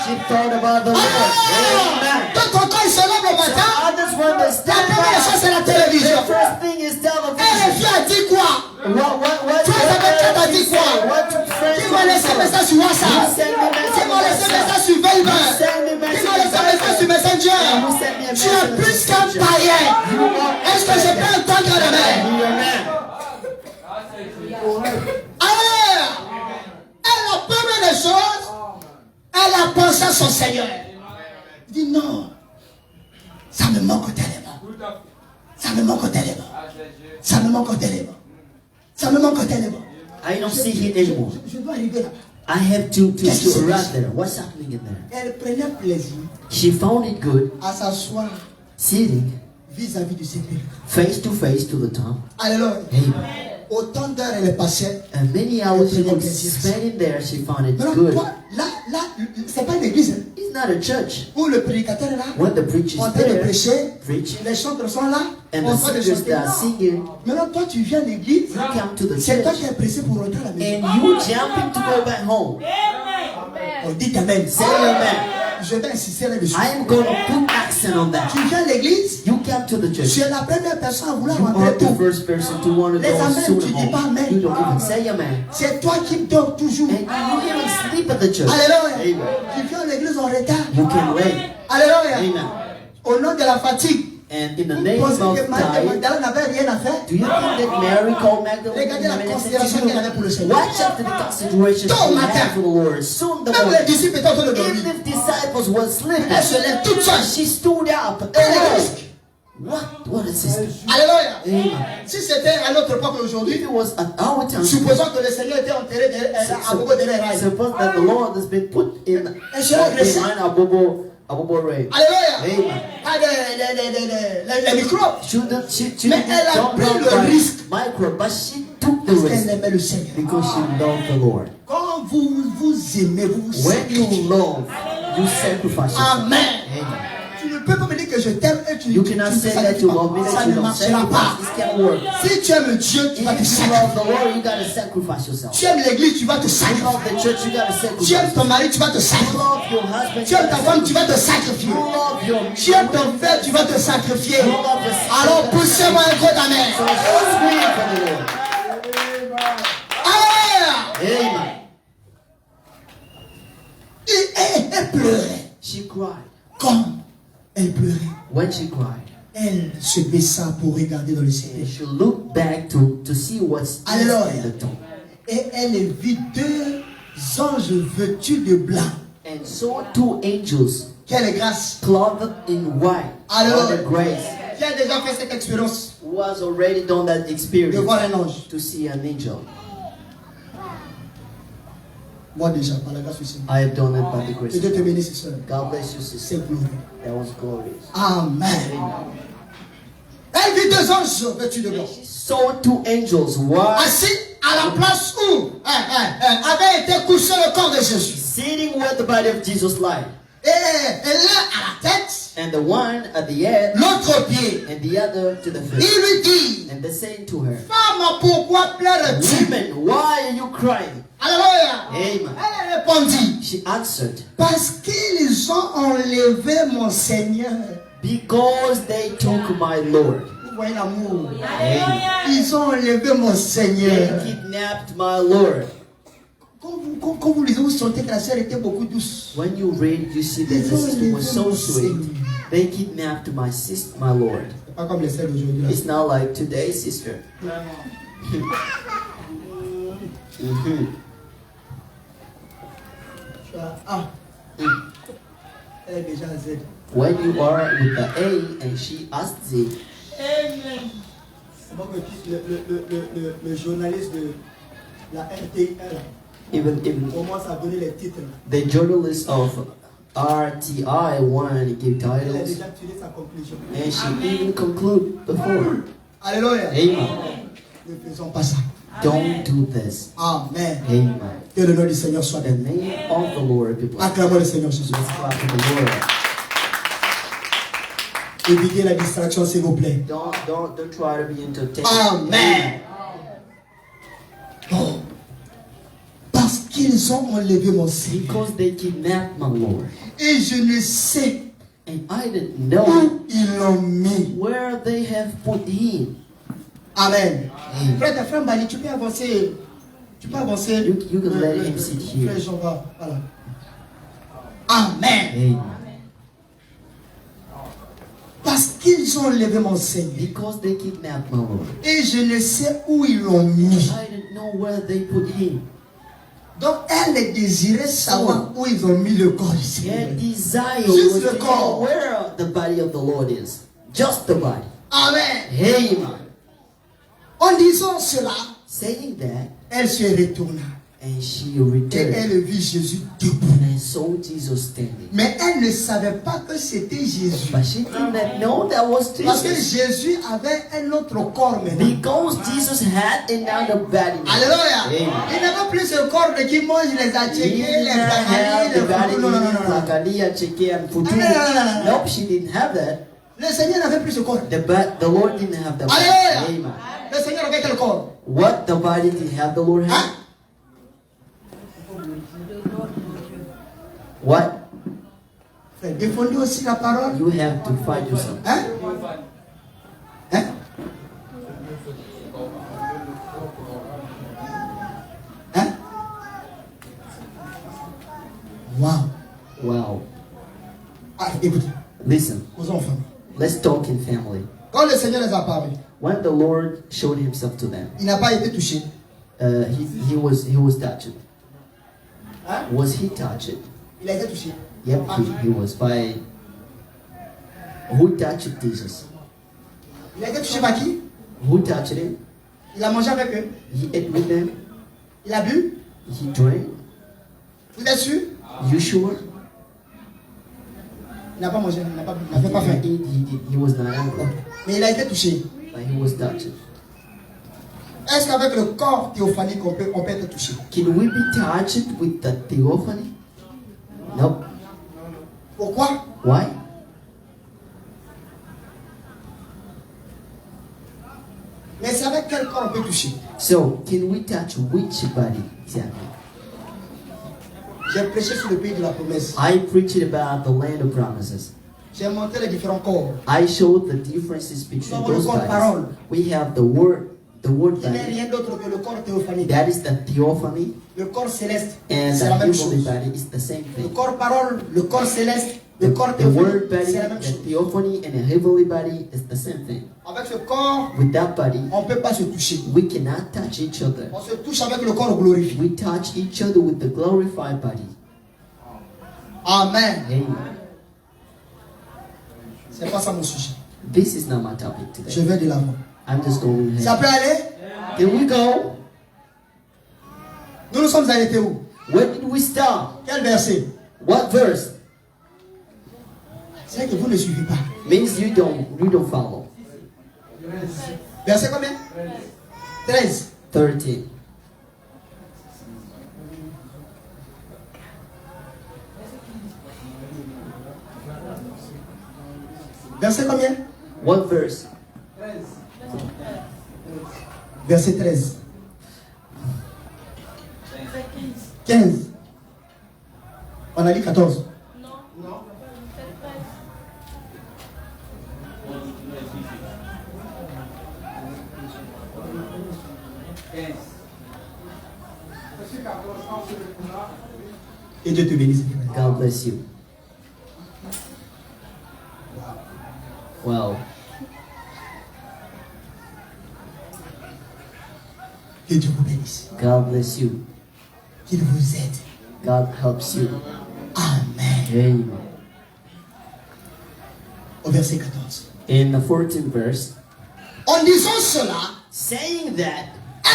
she thought about the Lord. Amen. Quand ton corps il se lève le matin, Others when they la stand première chose up, c'est la télévision. the first thing is Et les television. filles a dit quoi? What Tu as avec qui t'as dit say? quoi? What do friends Qui m'a laissé un say? message sur WhatsApp? Qui m'a laissé un message sur Viber? Qui m'a laissé un message sur Messenger? Tu es plus qu'un païen. Est-ce que je peux entendre la main? Alors, la première des choses, elle a pensé à son Seigneur. Il dit non, ça me manque tellement. Ça me manque tellement. Ça me manque tellement. Ça me manque tellement. I don't see it anymore. Je dois arriver là-bas. I have to Qu'est-ce qui se arrive passe? there. What's happening in there? Elle prenait plaisir She found it good à s'asseoir sitting vis-à-vis du sépulcre. face to the tomb. Alléluia. Amen. Autant d'heures elle passait. And many hours she was spending there, she found it Mais good. non, là, c'est pas une église hein, It's not a church. où le prédicateur est là, When the preacher en is train de there, prêcher, preaching, les chantres sont là, and en the train de singers chanter. that are singing, Maintenant, toi, tu viens à l'église, you come to the c'est toi church, qui es pressé pour rentrer à la maison. and you jumping to go back home. On dit amen. Say amen. Je vais insister là-dessus. I am going to put accent on that. Tu viens à l'église, You come to the tu church. es la première personne à vouloir You rentrer are the tôt. first person to want to Les go amens, soon tu dis pas home. amen. You don't even say amen. C'est toi qui dors toujours. And you even sleep at the church. Alléluia. Amen. Tu viens à l'église en retard. You can wait. Alléluia. Amen. Au nom de la fatigue. And in the name Pensez of que Marie de time, Magdala n'avait rien à faire. do you think that Mary called Magdalene? Regardez la considération qu'elle avait pour le Seigneur. Watch out for the consideration Tôt she matin. had for the Lord. Soon the Même les morning. disciples étaient en train de Even dormir. if disciples were sleeping, Elle se lève toute seule. she stood up. Elle alone. risque. What a system. Alléluia. Amen. Si c'était à notre époque If aujourd'hui, it was at our time, supposons que le Seigneur était enterré à Bobo de Rail. suppose that the Lord has been put in Elle sera agressée. behind Abobo our body. Alléluia. Amen. Pas les microbes. She Mais elle a don't pris love le by risque. micro, but she took the Parce qu'elle risk aimait le Seigneur. because she loved the Lord. Quand vous aimez, vous vous When sacrifiez. you love, you sacrifice yourself. Amen. Amen. Tu ne peux pas me dire que je t'aime et tu You tu cannot ne te say that sacrifies you pas. love me, Ça that ne you don't marchera pas. sacrifice. This can't work. Si tu aimes Dieu, tu vas te If you love the sacrifier. Lord, you gotta sacrifice yourself. Tu aimes l'église, tu vas te You sacrifier. love the church, you gotta Tu aimes sacrifice. ton mari, tu vas te You sacrifier. love your husband, Tu aimes ta femme, tu vas te sacrifier. You love your Tu aimes ton frère, tu vas te sacrifier. You love your sister. Alors poussez-moi un gros amen. So scream for the Lord. Alléluia. Amen. Elle pleurait. She cried. Quand elle pleurait, When she cried, elle se baissa pour regarder dans le and ciel. she looked back to see what's in Alléluia. the tomb. Et elle vit deux anges vêtus de blanc. And saw two angels Quelle grâce. clothed in white. Alléluia. What a grace. Qui a déjà fait cette expérience Who has already done that de experience voir un ange? to see an angel. Moi déjà, par la grâce du Seigneur. I have done it by the Que grace Dieu of te God. bénisse, sœur. God bless you, sister. C'est glorieux. That was glorious. Amen. Elle vit deux anges vêtus de blanc. She saw two angels white, Assis à la place où avait été couché le corps de Jésus. sitting where the body of Jesus lay, Et l'un à la tête, and the one at the head, l'autre au pied. and the other to the Il feet. lui dit, And they saying to her, femme, pourquoi pleures-tu? "Women, why are you crying?" Alléluia. Amen. Elle répondit, She answered, parce qu'ils ont enlevé mon Seigneur. "Because they took my Lord. Vous voyez l'amour. Amen. Ils ont enlevé mon Seigneur. They kidnapped my Lord." Quand vous lisez, vous sentez que la sœur était beaucoup douce. When you read, you see that the sister was so sweet. They kidnapped my sister, my Lord. C'est pas comme les sœurs d'aujourd'hui. là. It's not like today's sister. Mhm. Tu as A. Elle est déjà à Z. When you are with the A and she asked Z, C'est bon que le journaliste de la RTL even commence à donner les titres. the journalist of RTI wanted to give Elle a titles, déjà tiré sa conclusion. and she even concluded before. Alléluia. Amen. Ne faisons pas ça. Don't do this. Amen. Amen. Que le nom du Seigneur soit The béni. name of the Lord be blessed. Acclamons le Seigneur Jésus. Let's clap for the Lord. Évitez la distraction, s'il vous plaît. Don't try to be entertained. Amen. Oh. Parce qu'ils ont enlevé mon Seigneur. Because they kidnapped my Lord. Et je ne sais And I didn't know où ils l'ont mis. where they have put him. Amen. Amen. Frère, frère Mbali, tu peux avancer. Tu peux avancer. You can let him sit here. Frère Jean, voilà. Amen. Amen. Parce qu'ils ont enlevé mon Seigneur. Because they kidnapped my Lord. Et je ne sais où ils l'ont mis. I didn't know where they put him. Donc elle désirait savoir où ils ont mis le corps du Their Seigneur. desire Just was the to call. know where the body of the Lord is. Just the body. Amen. Amen. En disant cela, Saying that, elle se retourna. and she Et returned elle vit Jésus debout. and saw Jesus standing. Mais elle ne savait pas que c'était Jésus. But she did not know that was Parce que Jesus. Jésus avait un autre corps maintenant. Because Jesus had another body. Alléluia. Amen. Il n'avait plus ce corps de qui mange les He attiqués, did les not have the bagailles, body les... Non, non, non, non, non. Lakalia, Cheke, and Futu. No. Nope, she didn't have that. Le Seigneur n'avait plus ce corps. The Lord didn't have that body. Alléluia. Amen. Le Seigneur avait quel corps? What the body did have the Lord have? Hein? What? Frère, défendez aussi la parole. You have to fight yourself. Hein? Hein? Hein? Wow. Wow. Ah, écoutez, Listen, aux enfants. let's talk in family. Quand le Seigneur les a parlé, When the Lord showed himself to them, il n'a pas été touché. he was touched. Hein? Was he touched? Il a été touché. Yep, he was by. Who touched Jesus? Il a été touché par qui? Who touched him? Il a mangé avec eux. He ate with them. Il a bu. He drank. Vous êtes sûr? You sure? Il n'a pas mangé, il n'avait pas faim. He was not hungry, Mais il a été touché. but he was touched. Est-ce qu'avec le corps théophanique, on peut être touché? Can we be touched with the theophany? Nope. Pourquoi? Why? Mais c'est avec quel corps on peut toucher? So, can we touch which body exactly? J'ai prêché sur le pays de la promesse. I preached about the land of promises. J'ai montré les différents corps. I showed the differences between Nous avons le those corps bodies. parole. We have the word Il n'y a body. rien d'autre que le corps théophanique. That is the theophany, Le corps céleste, and c'est the la même heavenly chose. body is the same Le thing. corps parole, le corps céleste, le corps The word théophanique, body, c'est la même the chose. theophany, and the heavenly body is the same thing. Avec ce corps, With that body, on ne peut pas se toucher. we cannot touch each other. On se touche avec le corps glorifié. We touch each other with the glorified body. Amen. Amen. C'est pas ça mon sujet. This is not my topic Je today. vais de l'avant. I'm just going Ça ahead. peut aller? Can we go? Nous nous sommes arrêtés où? Where did we stop? Quel verset? What verse? C'est que vous ne suivez pas. Means you don't follow. Verset combien? 13. 13. Verset combien? What verse? Verset 13. 15. On a dit 14. Et Dieu te bénisse. God bless you. Wow. Que Dieu vous bénisse. God bless you. Qu'il vous aide. God helps you. Amen. Amen. Au verset 14. In the 14th verse, En disant cela, saying that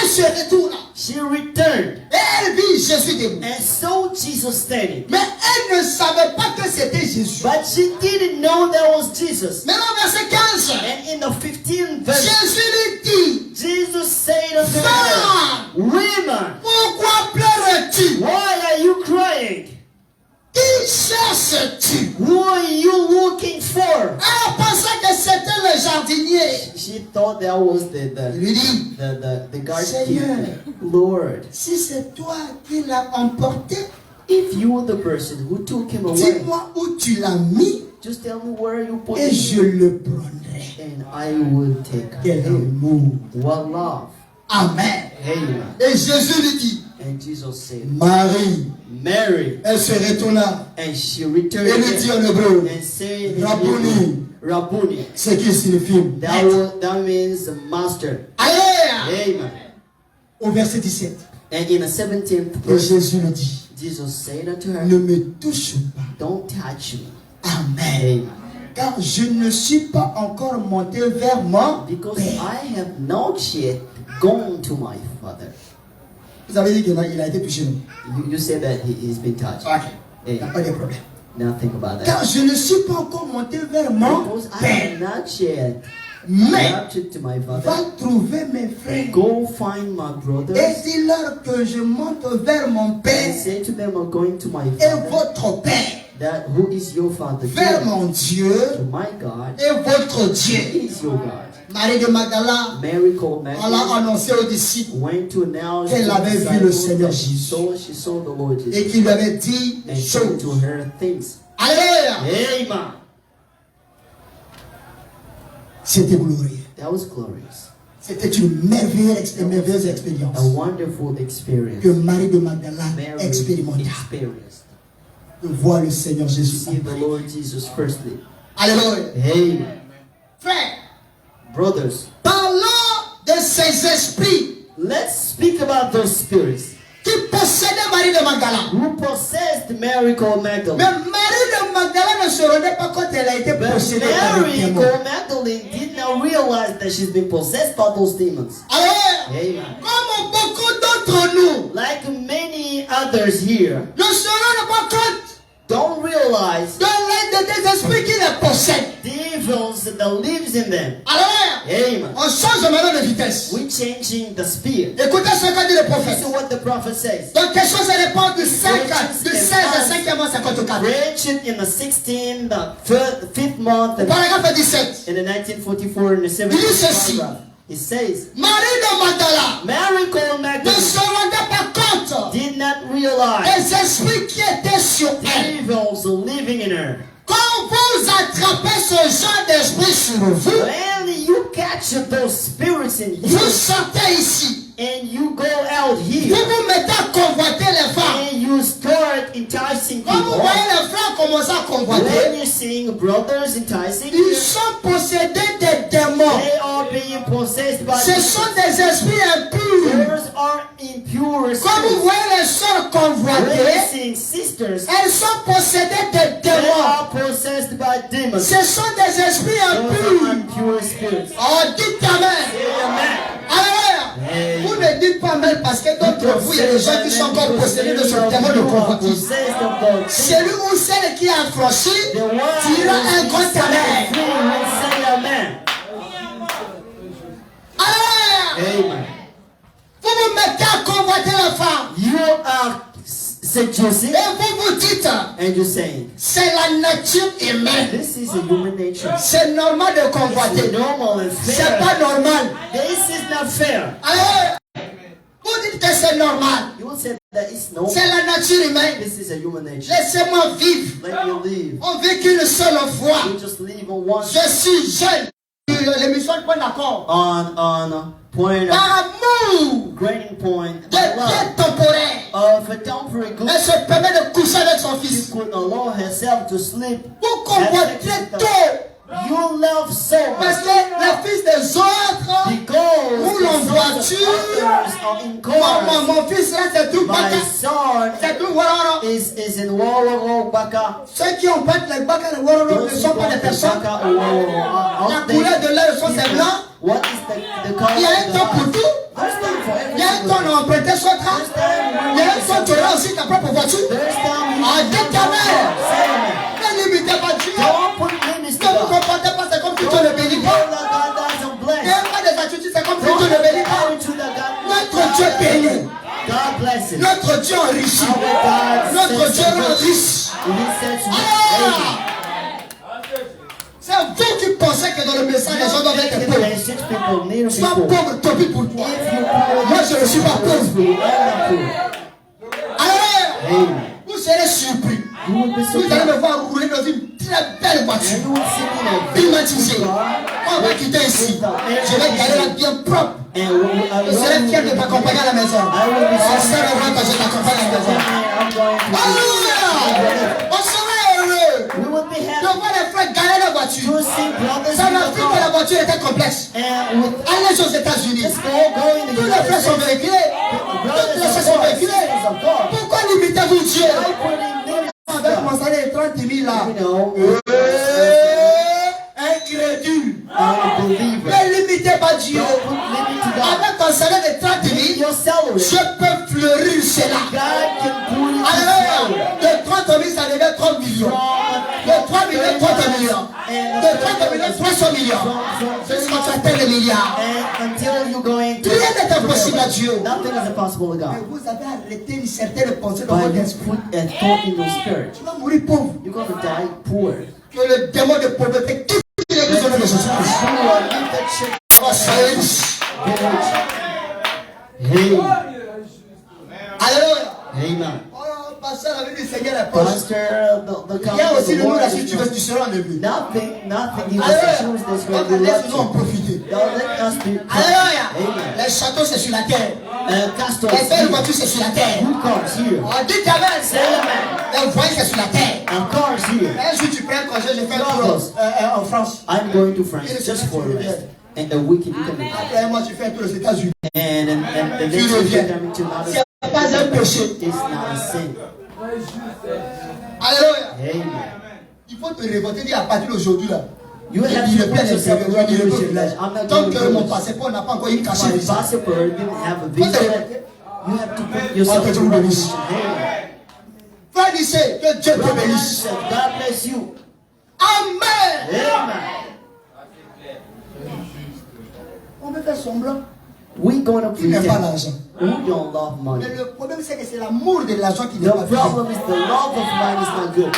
elle se retourna. she returned Et elle vit Jésus debout. and saw Jesus standing. Mais elle ne savait pas que c'était Jésus. But she didn't know that was Jesus. Maintenant, verset 15. And in the 15th verse, Jésus lui dit, Jesus said unto her, Femme, Women, pourquoi pleures-tu? why are you crying? Qui cherches-tu? Who are you looking for? Elle pensait que c'était le jardinier. She thought that was Il lui dit, the garden Seigneur. keeper. Lord, si c'est toi qui l'as emporté, if you were the person who took him away, dis-moi où tu l'as mis just tell me where you put et je him, le prendrai. and I will take Quel him. amour. What love. Amen. Amen. Et Jésus lui dit, And Jesus said, Marie. Mary. Elle se retourna And she returned et lui dit en again hébreu, and said, in Rabboni. Hebrew, Rabboni. ce qui signifie maître. That means master. Allez! Amen. Au verset 17. And in the 17th Et verse, Jésus lui dit, Jesus said unto her, ne me touche pas. don't touch me. Amen. Amen. Car je ne suis pas encore monté vers mon Because Père. I have not yet gone to my Father. Vous avez dit qu'il a été touché. Non? You said that he's been touched. Ok. Il n'y a Hey, pas de problème. nothing about that. Car je ne suis pas encore monté vers mon Because I Père. have not yet Mais raptured to my va Father. trouver mes frères. Go find my Et brothers dis-leur que je monte vers mon and Père say to them, I'm going to my et Father. votre Père. That who is your Father? Vers To mon Dieu my God. et votre He Dieu. is your God. Marie de Magdala, Mary called on l'a Magdalene, annoncé aux disciples went to announce qu'elle to the avait vu le disciples Seigneur that Jésus. she saw the Lord et Jesus qu'il lui avait dit and des said to choses. her things. Alléluia! Amen. C'était glorieux. That was glorious. C'était une merveilleuse expérience A wonderful experience. que Marie de Magdala Mary expérimenta. experienced. De voir le Seigneur To Jésus. see the Lord Jesus firstly. Alléluia! Amen. Frère, Brothers, parlons de ces esprits let's speak about those spirits qui possédaient Marie de Magdala. who possessed Mary called Mais Magdalene. Marie de Magdala ne se rendait pas compte qu'elle a été But possédée par Mary des démons. called Magdalene did not realize that she's been possessed by those demons. Alléluia! Amen. Comme beaucoup d'entre nous Like many others here, ne se rendent pas compte don't realize de l'aide des esprits qui les possèdent. Devils that lives in them. Alors, Amen. on change maintenant de vitesse. We're changing the speed. Écoutez ce qu'a dit le prophète. This is what the prophet says. Donc, quelque chose dépend du 16 à 5e mois 54. Wretched in the 16th, the fifth month, Paragraphe 17. in the 1944, in the 7th Il dit ceci. paragraph. It says, Marie de Magdala Mary called ne Magdalene se rendait pas compte did not realize des esprits qui étaient sur elle. devils living in her. Quand vous attrapez ce genre d'esprit sur vous, When you catch those spirits in you, vous sortez ici. and you go out Vous here, vous mettez à convoiter les femmes. and you start enticing Quand vous people, voyez les frères commencer à when convoiter, you're seeing brothers enticing, ils sont possédés des démons. they are being possessed by Ce sont des esprits impurs. Those are impure Quand vous spirits. voyez les sœurs When you're convoiter, seeing sisters, elles sont possédées des they démons. are possessed by demons. Ce sont des esprits Those are impurs. impure spirits. Oh, dites Amen. Amen. Alors, vous ne dites pas Amen parce que d'entre vous, il y a des gens qui sont encore possédés de ce démon de convoitise. Celui ou celle qui a franchi dira un grand Amen. Alors, vous vous mettez à convoiter la femme. You are seducing, Et vous vous dites, and you're saying, c'est la nature humaine. this is a human nature. C'est normal de It's convoiter. normal and C'est fair. pas normal. This is not fair. Alors, vous dites que c'est normal. You will say that it's normal. C'est la nature humaine. This is a human nature. Laissez-moi vivre. Let me live. On vit qu'une seule fois. We just live on one Je suis jeune. L'émission de point d'accord. on point Par amour grading point de by love bien temporaire, of a temporary good. elle se permet de coucher avec son She fils. could allow herself to sleep. Vous convoitez tôt. You love so Parce much que les fils des autres because roulent en the voiture. others are in cars. Mon fils là, c'est tout My baka. son C'est tout waroro. is in Waroro Baka. Ceux qui ont pas les baka, les waroro ne Those sont who pas des want personnes. Baka or Waroro, La aren't they couleur de l'air sont c'est people? blanc. What is the color Il y a of un the temps pour heart? tout. There's time for Il y a un everything. temps on prêtait son train. Il y a un temps tu auras aussi ta propre voiture. There's time you Ah, can dites go Amen. Say amen. Ne limitez pas Dieu. Don't put limits to Ne vous God. comportez pas, c'est comme si tu ne bénis Don't pas. let God doesn't bless. N'ayez pas des attitudes, c'est comme si Don't tu ne bénis let pas. attitude that God Notre Dieu bénit. God blesses. Notre Dieu enrichit. Our God Notre says Dieu to rend us. riche. He says to us, Ah! C'est vous qui pensez que dans le message, les gens doivent être "Amen." pauvres. Message people need Sois people. pauvre, tant pis pour toi. If you poor, Moi, je ne suis pas pauvre. you are poor. Alors, Amen. vous serez surpris. You will be Vous allez surprised. me voir rouler dans une très belle voiture. And you will see me in a Climatisée. On va quitter ici. Je vais garder la bien propre. and Je serai fier de t'accompagner à la maison. On sera heureux quand je t'accompagne à la maison. I'm going to Alléluia! On sera heureux we will be de happy voir les frères garer la to voiture. see brothers Ça in m'a the fait que la car. voiture était complexe. And with Allez aux États-Unis. just go in the Tous les frères sont véhiculés. Toutes les frères sont véhiculés. Pourquoi limitez-vous Dieu? Avec mon salaire de 30 000 là. You know, Incrédule. unbeliever. Ne limitez pas Dieu. Don't put limit to God. Avec ton salaire de 30 000, Your salary, je peux fleurir cela. God can put it Alléluia. in De 30 000, ça devient 30 millions. De 3 millions, 30 millions. De 30 millions, 300 millions. Jusqu'à tu atteins les milliards. And until you're going to Rien n'est impossible à Dieu. nothing is impossible to Mais God. vous avez arrêté une certaine pensée dans But votre you esprit. put a thought in your spirit. Tu vas mourir pauvre. You're going to die poor. Que le démon de pauvreté quitte l'église au nom de Jésus-Christ. You are in that shit. On va soyez riche. Hey, Alléluia. amen. Oh, pasteur, la vie du Seigneur est proche. Pastor, the Il y a coming of aussi the le nom Lord là, is si tu veux, tu seras enlevé. nothing in the Alléluia. situations that's Donc, going to laisse-nous en love you. profiter. Don't let us be Alléluia. Amen. Les châteaux, c'est sur la terre. Castles Les belles here. voitures, c'est sur la terre. Good cars here. On dit Amen. Les voyages, c'est sur la terre. And cars here. Un jour, tu prends un congé, je fais un tour en France. I'm going to France just for a rest. And a weekend you can be back. Après un mois, tu fais un tour aux États-Unis. And the Tu next week reviens. you're coming to another C'est pas un péché. It's not a sin. Alléluia. Amen. Il faut te révolter, dire à partir d'aujourd'hui là. You have Il to ne put peut yourself in pas your village. village. I'm not Tant going que to mon village. passeport n'a pas encore une cachée My visa. passport didn't have a Faut te visa. révolter. You have to put yourself Oh, que Dieu in vous your bénisse. village. Frère, d'ici, que Dieu te bénisse. God bless you. À Amen. Amen. On peut faire semblant. We're gonna Tu n'aimes pas pretend l'argent. we don't love money. Mais le problème, c'est que c'est l'amour de l'argent qui n'est The pas vrai. problem is the love of money is not good.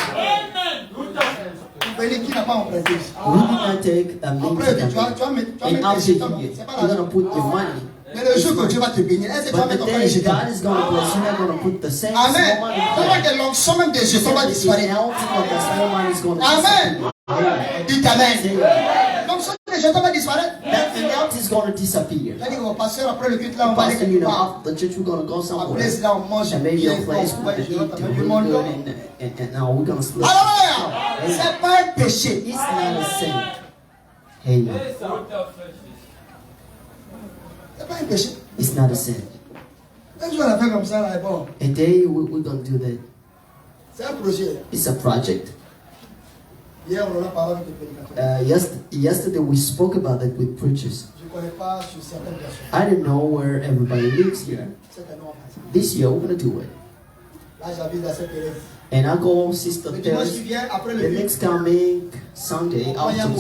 Vous voyez qui n'a pas emprunté? We did not take a Après, meeting. tu vas mettre And tes after jetons. you, C'est pas you're l'argent. gonna put your money. Mais le jour que Dieu va te bénir, est-ce que tu vas But the mettre encore les day jetons? God is gonna bless, you're not gonna put the same small Amen. money. Comment que l'onction même des jetons va The disparaître? anointing of the small money is gonna Amen. disappear. Dites Amen. L'onction des jetons va disparaître. That anointing is gonna disappear. J'ai dit au pasteur, après le culte là, on va aller Pastor, you quelque know, part. after the church, we're gonna go À somewhere. place là, on mange And maybe bien, a place on where va we eat du really monde. good and now we're gonna sleep. Alléluia. C'est pas un péché. It's not a sin. Amen. C'est pas un péché. It's not a sin. Un jour, on a fait comme ça, là, et bon. A day we're gonna do that. C'est un projet. It's a project. Hier, on en a parlé avec les prédicateurs. Yesterday we spoke about that with preachers. Je ne connais pas sur certaines personnes. I don't know where everybody lives here. Cette année, on va faire ça. This year we're gonna do it. Là, j'habite à cette élève. And I go Sister Le dimanche qui Terrace. vient, après le The culte, next coming Sunday after the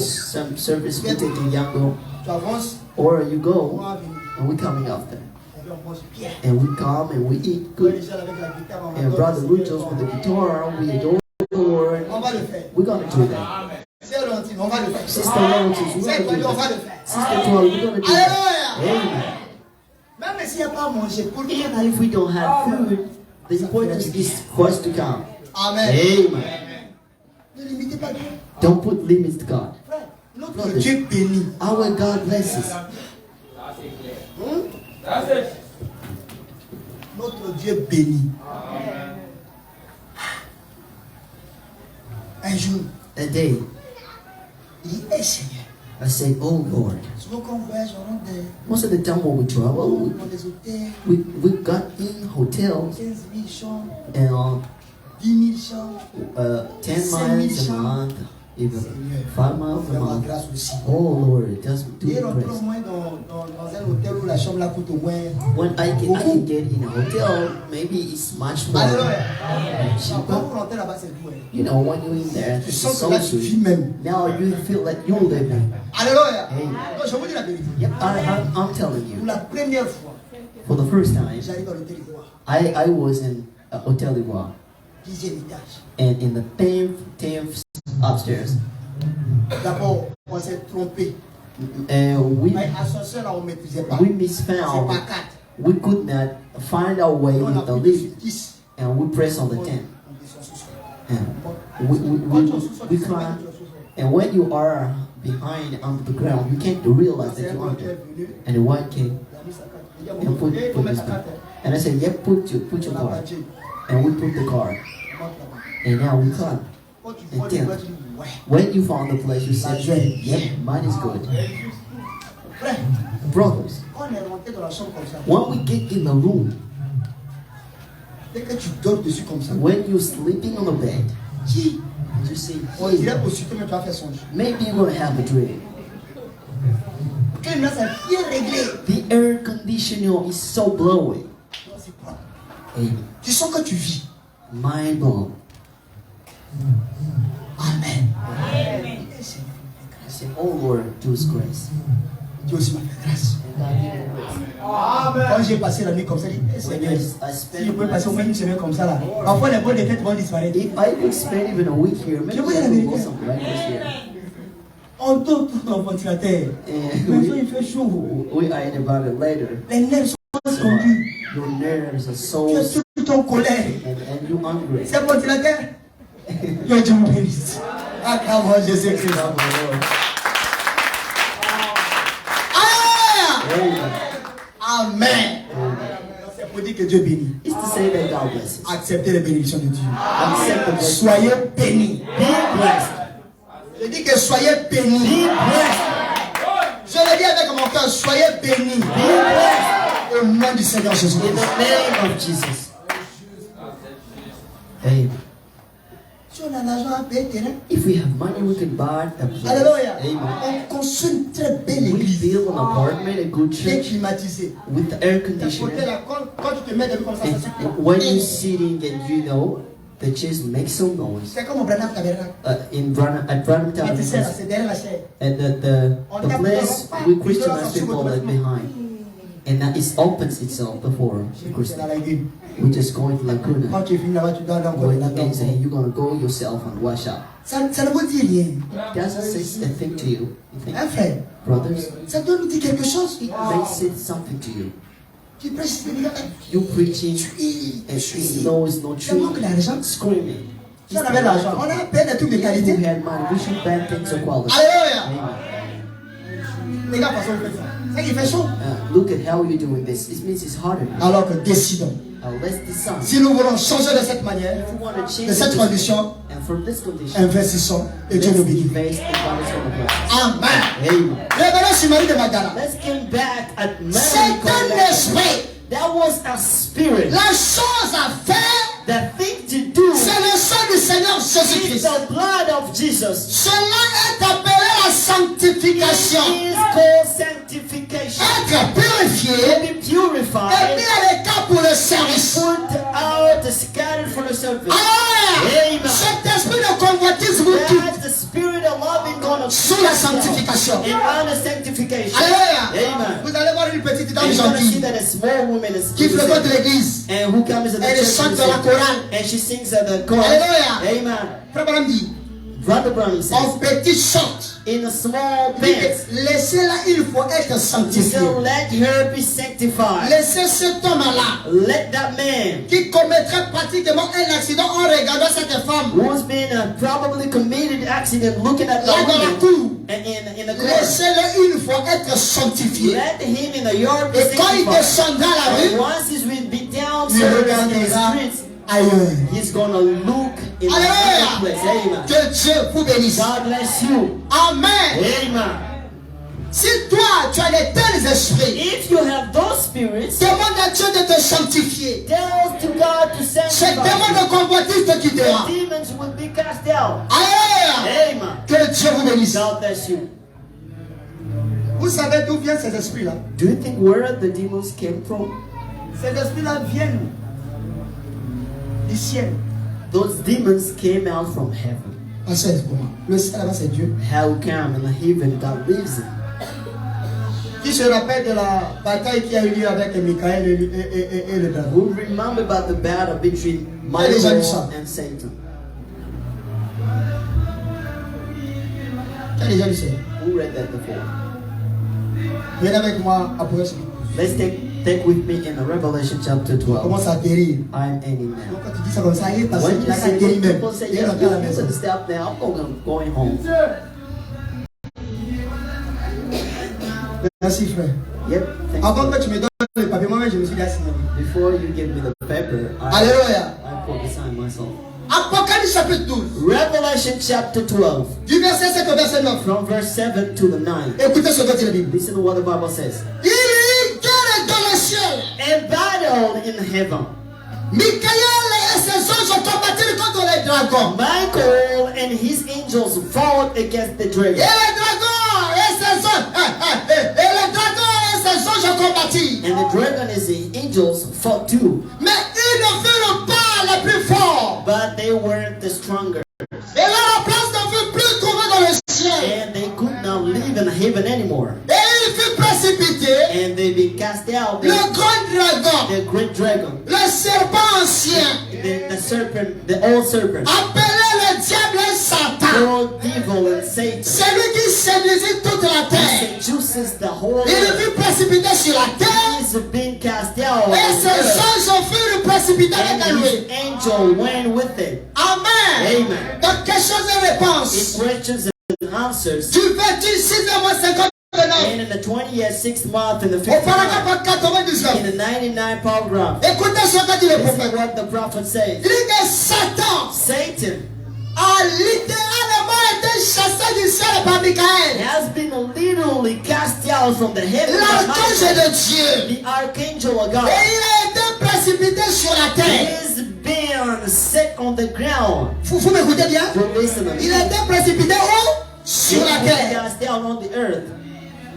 service we take the Yango, tu avances, or you on go va venir. and we coming after. Et puis, on mange bien. And we come and we eat Quand good. Michel avec la guitare, on And adore Brother le Rujos Seigneur. with the guitar, we adore the Lord. On va le faire. We're gonna do that. C'est Laurentine, on va le faire. Sister Lawrence, we're C'est gonna do quoi, on va that. le faire. Sister Tori, we're gonna do that. Alléluia. Amen. Même s'il n'y a pas à manger, pour lui. Even if we don't have food, the importance is for us to come. Amen. Amen. Ne limitez pas Dieu. Don't put limits to God. Frère, notre Dieu bénit. Our God blesses. Notre Dieu bénit. Un jour, A day, il dit, hey Seigneur, I said, oh Lord, souvent quand on voyage, on rentre most of the time when we travel, dans des hôtels, we got in hotels 15 000 chambres, and 10 000 chambres. 10 miles a month, even 5 miles a Faire ma month. grâce aussi. Oh Lord, just do Et it rentrer au grace. moins dans un hôtel où la chambre là coûte au moins. When I can get in a hotel, maybe it's much more Alléluia. Quand cheaper. vous rentrez là-bas, c'est vous. You know, when you're in there, Tu it's sens que so là, tu vis sweet. même. Now you feel like you're living. Alléluia. Amen. Non, je vous dis la vérité. Yep, I'm telling Pour you, la première fois, for the first time, j'arrive dans l'hôtel Ivoire, I was in a hotel Ivoire, 10e étage. and in the 10th upstairs, D'abord, on s'est trompé. and Mais ascenseur là, on ne maîtrisait pas. we C'est misfound. pas 4. We could not find our way On a with the pris lift, 10. and we pressed on the On 10. descend sous-sol. And Quand tu es au sous-sol, we tu sais pas climbed, que tu es au sous-sol. and when you are behind on the ground, you can't realize C'est that un you're blanc qui est under. venu, And the one came il a mis sa carte. Il a dit, and put il faut mettre his sa carte. and I said, "Yep, put your On a card." badgé. And we put the card, On monte là-bas. and now we come. Quand tu vois les gens, tu dis, ouais. When you found the place, you said, La joie. "Yep, mine is good." Frère, Brothers, quand on est rentré dans la chambre comme ça, when we get in the room, dès que tu dors dessus comme ça, when you're sleeping on the bed, qui you see, on dirait aussitôt, mais tu vas faire songe. maybe you're gonna have a dream. Quand il met ça bien réglé, The air conditioner is so blowing. non, c'est propre. Hey, Tu sens que tu vis. mind blown. Amen. I Et Seigneur, said, "Oh Lord, do His grace." Dieu aussi m'a fait grâce. And God give me grace. Quand j'ai passé la nuit comme ça, j'ai dit, eh, When Seigneur, I si je spent peux passer au moins une semaine comme ça là, parfois les bonnes défaites vont disparaître. if I could spend even a week here, maybe I could go some breakfast here. On dort tout dans le ventilateur. And Mais il fait chaud. we iron about it later. Les nerfs sont conduits. Your nerves are so Tu es tout en colère. and you're hungry. C'est le ventilateur. Que Dieu me bénisse. Acclame Jésus-Christ. Amen. Amen. C'est pour dire que Dieu bénit. It's to say that God blesses. Acceptez les bénédictions de Dieu. Accept the blessing. Soyez bénis. Be blessed. Je dis que soyez bénis. Be blessed. Je le dis avec mon cœur, soyez bénis. Be blessed. Au nom du Seigneur Jésus. In the name of Jesus. Amen. Si on a l'argent à payer terrain, If we have money, we can buy a place. alléluia. Amen. On construit une très belle We église. build an apartment, a good Bien church climatisée. with air Côté conditioning. là, quand tu te mets debout comme ça, ça And se when you're sitting and you know, The chairs make some noise. C'est comme au Branham Tabernacle. At Branham Ah, tu sais, là, Tabernacle, c'est derrière la chaise. at the place we Christianize people left behind. And that it opens itself before the C'est Christian. la lagune. We just go into Laguna. Quand tu finis là-bas, tu dois aller encore Going là-dedans. and say, you're going to go yourself and wash up. Ça ne vous dit rien. Doesn't say a thing to you. You think, Hein, frère? brothers, Ça doit nous dire quelque chose. they say something to you. Tu prêches, You preaching and no, it's not ça manque true. d'argent. Screaming. Si on avait l'argent, on a à peine des trucs de If we qualité. had money, we should ban things of quality. Alléluia. Amen. Les gars, passons au fait ça. C'est qu'il fait chaud. Look at how you're doing this. This means it's harder. Alors que décidons. Let's decide. Si nous voulons changer de cette manière, If we want to change de cette this, condition, and from this condition, investissons et Dieu let's nous bénit. invest in God is going to bless. Amen. Amen. Revenons sur Marie de Magdala. Let's get back at C'est Mary. un esprit. That was a spirit. La chose à faire, The thing to do c'est le sang du Seigneur is Jésus-Christ. the blood of Jesus. Cela est appelé la sanctification. It is called sanctification. Être purifié To be et purified, mis à l'écart pour le service. put out, scattered for the service. Alors, Amen. cet esprit de convoitise vous tout That's the spirit of loving God sous la sanctification. and honor sanctification. Alléluia. Amen. Vous allez voir une petite dame And you're going to see gentille that a small woman is qui fréquente l'église. and who comes to the Elle church chante dans la chorale. and she sings at the chorus. Alléluia. Amen. Frère Branham dit, Brother Brown says, en petite chante. in a small Il dit band, que laissez-la une fois être he sanctifiée. said, let her be sanctified. Laissez cet homme-là Let that man qui commettrait pratiquement un accident en regardant cette femme who's been probably committed accident looking at the là dans la woman cour. in the court. Laissez-le une fois être sanctifié. Let him in the yard be Et quand il sanctified. descendra la And rue, once he's will be down il in the regardera streets, ailleurs. he's gonna look in Alléluia. the place. Amen. Que Dieu vous bénisse. God bless you. Amen. Amen. Si toi, tu as de tels esprits, If you have those spirits, demande à Dieu de te sanctifier. tell to God to Ce sanctify démon you. de convoitise te The quittera. demons will be cast out. Alléluia. Amen. Que Dieu vous bénisse. God bless you. Vous savez d'où viennent ces esprits-là? Do you think where the demons came from? Ces esprits-là viennent du ciel. Those demons came out from heaven. Passez pour moi. Le ciel là-bas, c'est Dieu. How come in the heaven God lives in? Qui se rappelle de la bataille qui a eu lieu avec Michael et le dragon? Who remember about the battle between Michael and Satan? Qui a déjà lu ça? Who read that before? Venez avec moi à Apocalypse. Let's take with me in Revelation chapter 12. Commence à atterrir. I'm ending Donc now. quand tu dis ça comme ça, il est passé, When il you a say atterri when même. people say Il est yes, rentré à la you maison. can stop now. I'm going home. Merci frère. Yep. Thank Avant you. que tu me donnes le papier, moi-même je me suis dit assis. Before you give me the paper, Alléluia. I put beside myself. Apocalypse chapitre 12. Revelation chapter 12, Du verset 7 au verset 9. from verse 7 to the 9. Écoutez ce que dit la Bible. Listen to what the Bible says. Il y eut guerre dans le ciel. A battle in heaven. Michael et ses anges ont combattu contre les dragons. Michael and his angels fought against the Et dragon. les dragons et ses anges. Et les dragons et ses anges ont combattu. And the dragon and the angels fought too. Mais ils ne furent pas les plus forts. But they weren't the stronger. Et leur place ne fut plus trouvée dans le ciel. And they could not live in heaven anymore. Et il fut précipité. And they be cast out. Le grand dragon. The great dragon. Le serpent ancien. The serpent, the old serpent. Appelé le diable et Satan. Old devil and Satan. C'est lui qui séduisit toute la terre. Seduces the whole Il earth. fut précipité sur la terre. He's being cast out. Et ses anges furent précipités And avec his lui. angel went with it. Amen. Amen. Donc, questions et In réponses. questions and answers. Du 26e mois 59. And in the 20th, 6th month, in the Au 5th paragraphe month, 99. in the 99th paragraph, Écoutez ce que dit le this is prophète. what the prophet says. Il dit que Satan Satan a littéralement été chassé du ciel par Michael, has been literally cast out from the heaven of l'archange Michael, de Dieu. the archangel of Et God. il a été précipité sur la terre. He's been set on the ground. Vous m'écoutez bien? You listen to Il me. a été précipité où? Sur la He's been terre. cast out on the earth.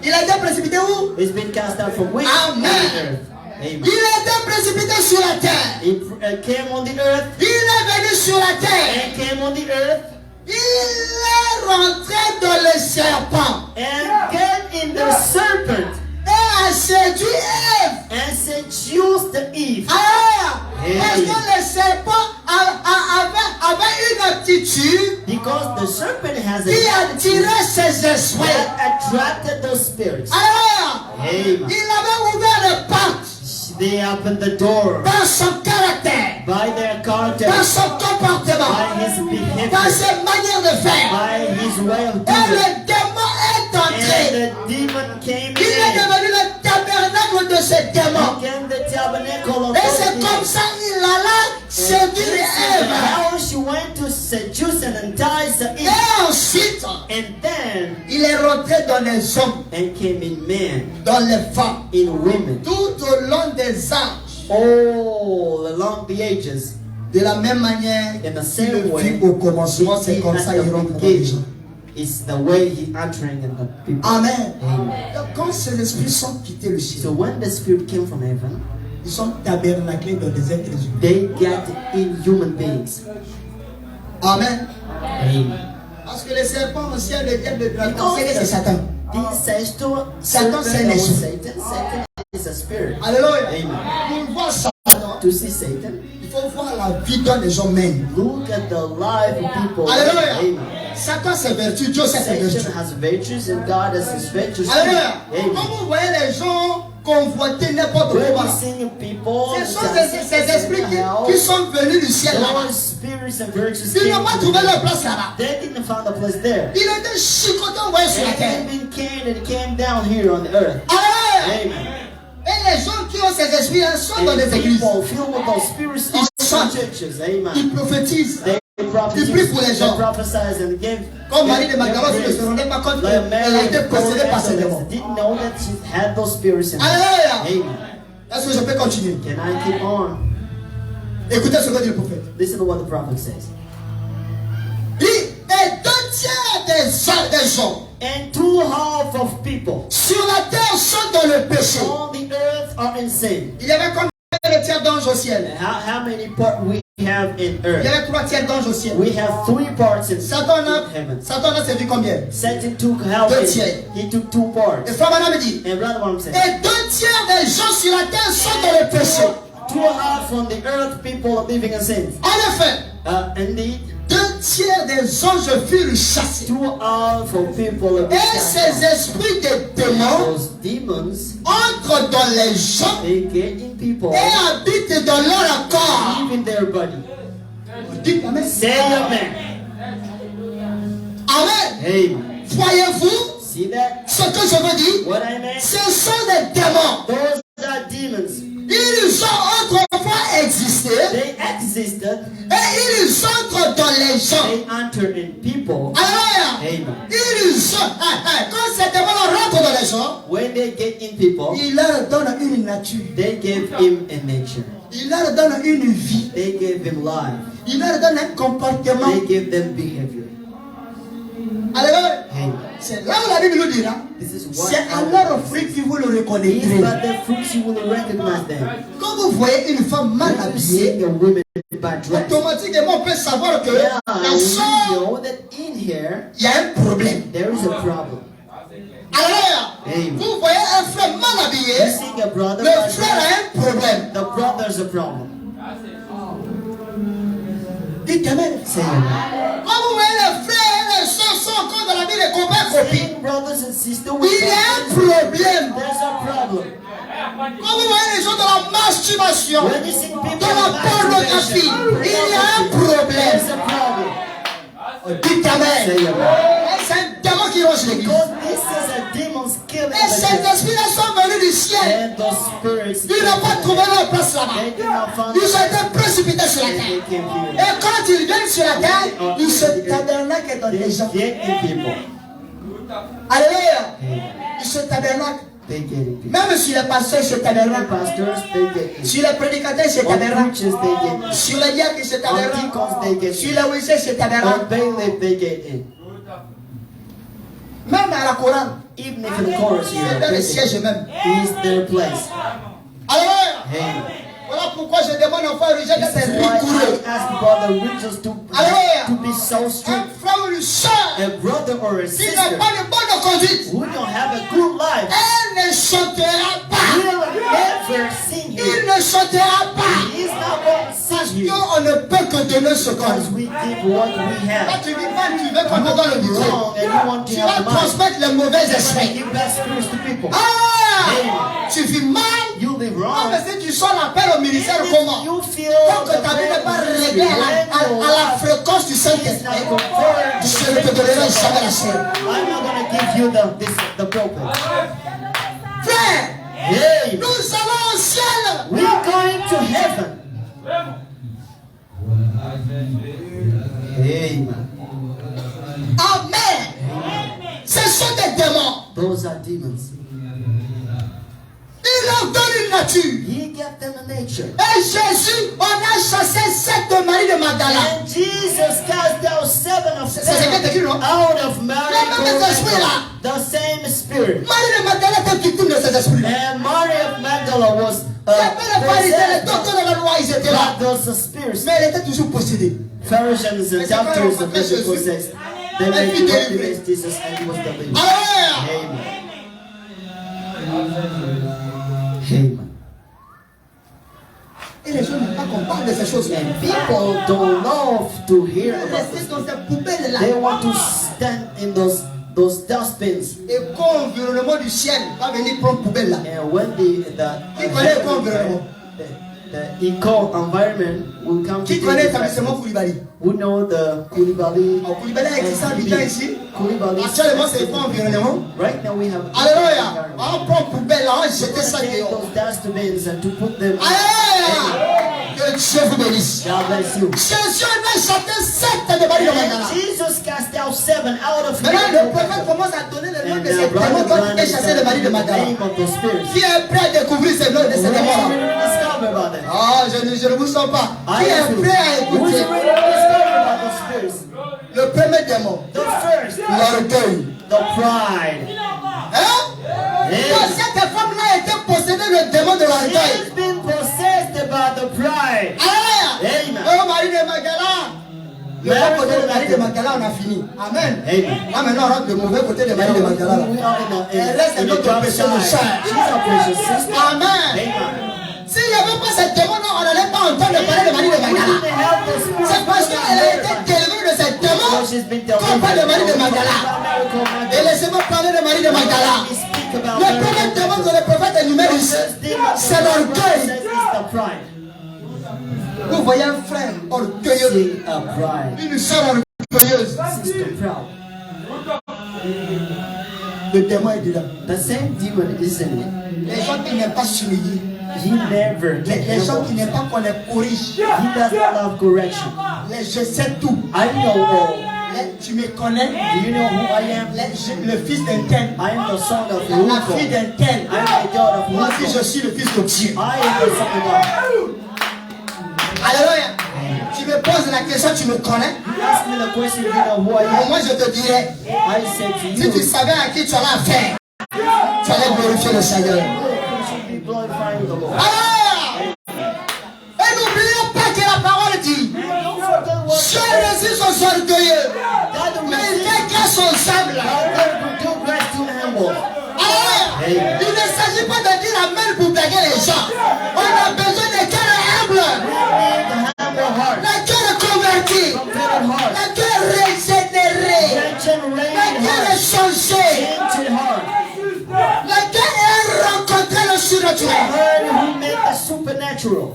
Il a été précipité où? He's been cast out from where? Amen. On the earth. Amen. Il était précipité sur la terre. It came on the earth Il est venu sur la terre. and came on the earth Il est rentré dans le serpent and came in the serpent et a séduit Ève. and seduced Eve. Alors, Hey. parce que le serpent avait une aptitude Because the serpent has qui a attirait ses esprits. that attracted those spirits. Alors, Amen. il avait ouvert les portes They opened the door dans son caractère, by their character, dans son comportement, by his dans behavior, ses manières de faire. by his way of Et doing. le démon est entré. And the demon came Il est in. devenu le tabernacle de ce démon. Became the tabernacle of Et those c'est comme demons. ça qu'il alla séduire This is Ève. how she went to seduce and entice Eve. Et ensuite, And then il est rentré dans les hommes, and came in men, dans les femmes, in women, tout au long des âges. all along the ages. De la même manière In the qu'il same le way, fit au commencement, c'est he comme at ça qu'il the rentre dans les gens. beginning. It's the way he entering in the people. Amen. Amen. Donc, quand ces esprits sont quittés le So ciel, when the spirit came from heaven, ils sont tabernaclés dans des êtres humains. they get in human beings. Amen. Amen. Parce que le serpent au ciel, le diable, le dragon, Because c'est Satan. This says to Satan, c'est Satan, l'esprit. Satan is a spirit. Alléluia. Amen. Pour voir Satan, To see Satan, il faut voir la vie dont les gens mènent. look at the life of people. Alléluia. Amen. Satan, c'est vertu. Dieu, c'est ses vertus. Satan has virtues and God has his virtues. Alléluia. Amen. Quand vous voyez les gens convoiter n'importe When comment, we see people, ce sont ces esprits qui sont venus du ciel là-bas. those spirits and virtues Ils came n'ont pas to trouvé them. leur place là-bas. They didn't find a place there. Ils étaient chicotés envoyés sur la terre. They even came and came down here on the earth. Alléluia. Amen. Et les gens qui ont ces esprits là sont dans And les églises. people filled with those spirits Ils in chantent. churches. Amen. Ils prophétisent. They Ils prient pour les gens. prophesied and gave. Comme Marie de Magdala ne se rendait pas compte Like qu'elle a été possédée par ces démons. didn't know that she had those spirits in her. Alléluia. Amen. Est-ce que je peux continuer? Can I keep on? Écoutez ce que dit le prophète. Listen to what the prophet says. Il dit, et 2/3 des gens And 2/2 of people sur la terre sont dans le péché. on the earth are in sin. Il y avait combien de tiers d'anges au ciel? How many parts we have in Il y earth? avait 3 tiers d'anges au ciel. We have 3 parts in Satan heaven. a séduit combien? Satan took how Deux many? tiers. He took 2 parts. Et frère Madame dit, And brother, what I'm saying? et 2/3 des gens sur la terre sont dans le péché. 2/2 from the earth people are living in sin. En effet, Indeed, 2/3 des anges furent chassés. 2/2 of people are Et ces esprits de démons Those demons, entrent dans les gens they get in people, et habitent dans leur corps. live in their body. Dites Amen. Say amen. Amen. Amen. Voyez-vous See that? ce que je veux dire? What I meant? Ce sont des démons. Those are demons. Ils ont autrefois existé They existed. et ils entrent dans les gens. They enter in people. Alors, Amen. ils sont, quand ces démons rentrent dans les gens, When they get in people, ils leur donnent une nature. they give him a nature. Ils leur donnent une vie. They give him life. Ils leur donnent un comportement. They give them behavior. Alléluia. Amen. C'est là où la Bible nous dira. This is what C'est à leur fruit que vous le These reconnaîtrez. are the fruits you will recognize them. Quand vous voyez une femme mal When you habillée, see a woman by dress, automatiquement on peut savoir que yeah, la we soeur, know that in here il y a un problème. there is a problem. Alléluia. Amen. Vous voyez un frère mal You habillé, see a brother le by frère dress, a un problème. the brother's a problem. Dites Amen. Say amen. Quand vous voyez les frères et les sœurs sont encore dans la vie de copains-copines, Seeing brothers and sisters with il y a un brothers, problème. there's a problem. Quand vous voyez les gens dans la masturbation, When you see people dans la pornographie, il y a un problème. there's a problem. Dites Amen. Say amen. C'est un démon qui ronge l'église. Because this is a demon's killing Et ces the esprits-là sont venus du ciel. and those spirits Ils n'ont pas trouvé leur place là-bas. they did not find Ils ont été précipités sur la they terre. came here. Et quand ils viennent sur la terre, ils se tabernaclent dans They les gens. get in people. Alléluia. Amen. Ils se tabernaclent. They get in people. Même sur les pasteurs, ils se The tabernaclent. pastors, they get in. Sur les prédicateurs, ils se On tabernaclent. preachers, they get in. Sur les diacres, ils se On tabernaclent. deacons, they get Sur in. les wizards, ils se On tabernaclent. bailiff, they get in. Même à la chorale, Even if in the chorus, you c'est know, dans le they siège même. is their place. Alléluia. Amen. Voilà pourquoi je demande aux frères religieux This d'être is why rigoureux. I ask about the religious Alléluia. to be so Un strict. frère ou une soeur A brother or a qui n'a sister pas de bonne conduite, who don't have a good life elle ne chantera pas. will never sing Il here. ne chantera pas. He is not going to Parce sing here qu'on ne peut que donner ce qu'on because a. we give what we Quand have. tu dis pas, tu veux qu'on te donne le micro. Wrong and you want to Tu vas have the mind. transmettre les mauvais You esprits. give bad spirits to people. Ah! Tu vis mal. You live Ah, wrong. mais si tu sors l'appel au ministère, comment? You feel Tant que ta vie n'est pas réglée à la fréquence du is Saint-Esprit, not conformed to je ne te donnerai jamais la chair. I'm not going to give you the pulpit. Frère, Hey, nous allons au ciel. we're going to heaven. Amen. Amen. Ce sont des démons. Those are demons. Il leur donne une nature. He gave them a nature. Et Jésus, on a chassé 7 de Marie de Magdala. And Jesus cast out 7 of C'est ce qui est écrit, non? them out of Mary. Le même esprit là. The same spirit. Marie de Magdala était victime de ces esprits. And Mary of Magdala was Il y avait les pharisiens, les docteurs de la loi, ils étaient là. those spirits. Mais elle était toujours possédée. Pharisees and doctors of the Jésus. possessed. They made fut war délivré. against Jesus and he was delivered. Alléluia. Amen. Amen. Et les gens n'aiment pas qu'on parle de ces choses. And people don't love to hear about Rester this. dans ces poubelles là. They want to stand in those dustbins. Et qu'environnement du ciel va venir prendre poubelle là. And when Qui connaît l'environnement? the eco environment will come to Qui connaît take l'établissement Koulibaly? we know the Koulibaly. Oh, Koulibaly a existé en habitant ici. Koulibaly. Actuellement, c'est pas environnement. Right now we have. Alléluia. On prend poubelle là, on jette ça Take dehors. those dustbins and to put them. Alléluia. Que Dieu vous bénisse. God bless you. Jésus a chanté 7 de Marie de Magdala. And Jesus cast out 7 out of Maintenant, Mary. le prophète commence à donner le nom And de ces démons qui ont été chassés de Marie de the Magdala. name of those spirits. Qui est prêt à découvrir ces noms de ces démons là? Discover about them. Ah, je ne vous sens pas. Qui est prêt à Who's écouter? ready to discover about those spirits? Le premier démon, The first, l'orgueil. the pride. Hein? Quand cette femme-là était possédée le démon de l'orgueil. She's been possessed by the pride. Alléluia. Amen. Oh, Marie de Magdala. Le bon côté de Marie de Magdala, on a fini. Amen. Amen. Là, maintenant, on rentre le mauvais côté de Marie de Magdala. là. We are in Elle reste the notre dark péché de side. chair. She's a precious sister. Amen. Amen. S'il n'y avait pas ce démon-là, on n'allait pas entendre parler de Marie de We Magdala. didn't have the spirit. C'est parce qu'elle a été délivrée de ce démon So she's been qu'on parle de Marie de Magdala. Et laissez-moi parler de Marie de Magdala. Le premier démon que le prophète énumère ici, c'est l'orgueil. The pride. Vous voyez un frère orgueilleux, See a pride. une sœur orgueilleuse. Sister proud. Le démon est dedans. The same demon is in it. Les gens qui n'aiment pas s'humilier, He never les gets gens qui humble. n'aiment pas qu'on les corrige, He does not love correction. les je sais tout. I know all. Tu me connais, Do you know who I am? le fils d'un tel, I am the son of la Luco. fille d'un tel. I am the God of Moi aussi, Luco. je suis le fils de Dieu. I am the son of God. Alléluia. Tu me poses la question, tu me connais? You ask me the question, you know who I am? Moi, je te dirais, I said to si tu you, savais à qui tu allais affaire, tu allais glorifier le Seigneur. you should be glorifying the Lord. Alléluia. Et n'oubliez pas que la parole dit, Don't forget what Dieu résiste aux orgueilleux, God mais il fait grâce aux humbles. will do grace to humble. Alléluia. Il ne s'agit pas de dire amen pour blaguer les gens. On a besoin de cœurs humbles, The humble heart. de cœurs convertis, Converted heart. de cœurs régénérés, de Regenerated cœurs heart. changés, Changed heart. de cœurs rencontré le surnaturel. Heart who made the supernatural.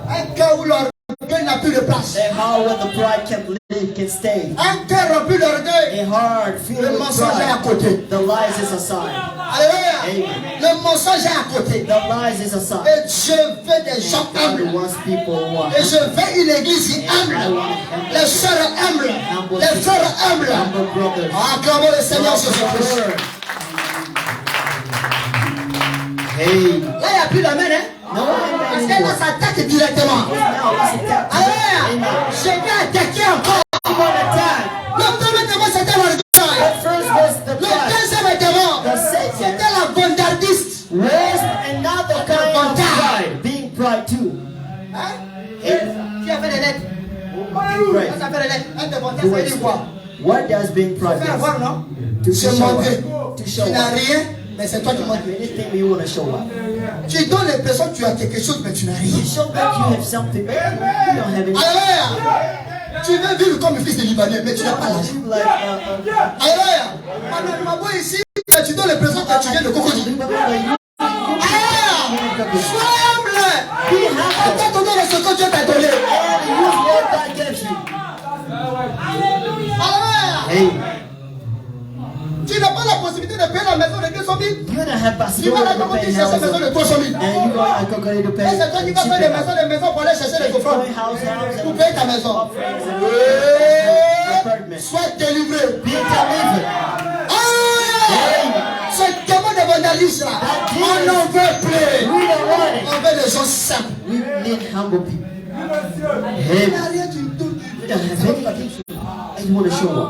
Un cœur où l'orgueil n'a plus de place. A heart where the pride can live, can stay. Un cœur rempli d'orgueil, A heart filled le with mensonge est à pride. côté. The lies is aside. Alléluia. Amen. Le mensonge est à côté. The lies is aside. Et Dieu veut des gens God humbles. wants people who are Et je veux une église humble. Les sœurs humbles. Les frères humbles. humble brothers. Acclamons le Seigneur ce soir. Hey. Là, il n'y a plus d'amen, hein? No Parce amen qu'elle anymore. s'attaque directement. Now let's attack. Alléluia. Amen. Je vais attaquer encore. Keep on attack. Le premier démon, c'était l'orgueil. The first was the Le pride. deuxième démon, The second c'était la vandardiste. was another kind of te montrer, ça veut dire quoi? What does being Fais private? avoir, non? To Se show montrer. up. To Tu show n'as up. rien, mais c'est toi qui montres. Anything you want to show up. Tu donnes l'impression que tu as quelque chose, mais tu n'as rien. You show that you have something, but you don't have anything. Alléluia. Tu veux vivre comme le fils de Libanais, mais tu n'as pas l'argent. You like, Alléluia. Madame Mabo ici, tu donnes l'impression que tu viens de Cocody. Alléluia. Sois humble. On t'a donné ce que Dieu t'a donné. Alléluia. Hey, Tu n'as pas la possibilité de payer la maison de 200 000. you don't have Tu vas possibility la to Cocody pay chercher house, une maison de 300 000. and you go and Coconut to Et pay. c'est toi qui vas faire des maisons pour aller chercher les offrandes. Pour payer ta maison. Sois délivré. Be delivered. Ce démon de vandalisme là, on n'en veut plus. We don't want it. On veut des gens simples. We need humble people. Il Hey, n'y a rien du tout. we don't have anything. I want to show up.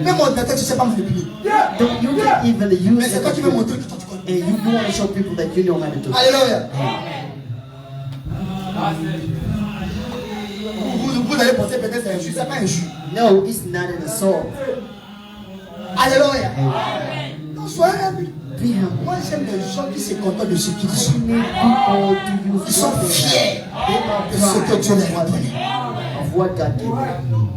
Même mon tête, tu ne sais pas manipuler. Don't you can even Mais use c'est it. toi qui veux montrer que toi tu connais. And you want to show people that you know how to do it. Alléluia. Vous allez penser peut-être c'est un jus, c'est pas un jus. No, it's not an assault. Alléluia. Non, sois humble. Be humble. Moi j'aime les gens qui se contentent de ce qu'ils sont. You need people to use Ils sont something fiers de ce que Dieu leur a donné. of what God gave you.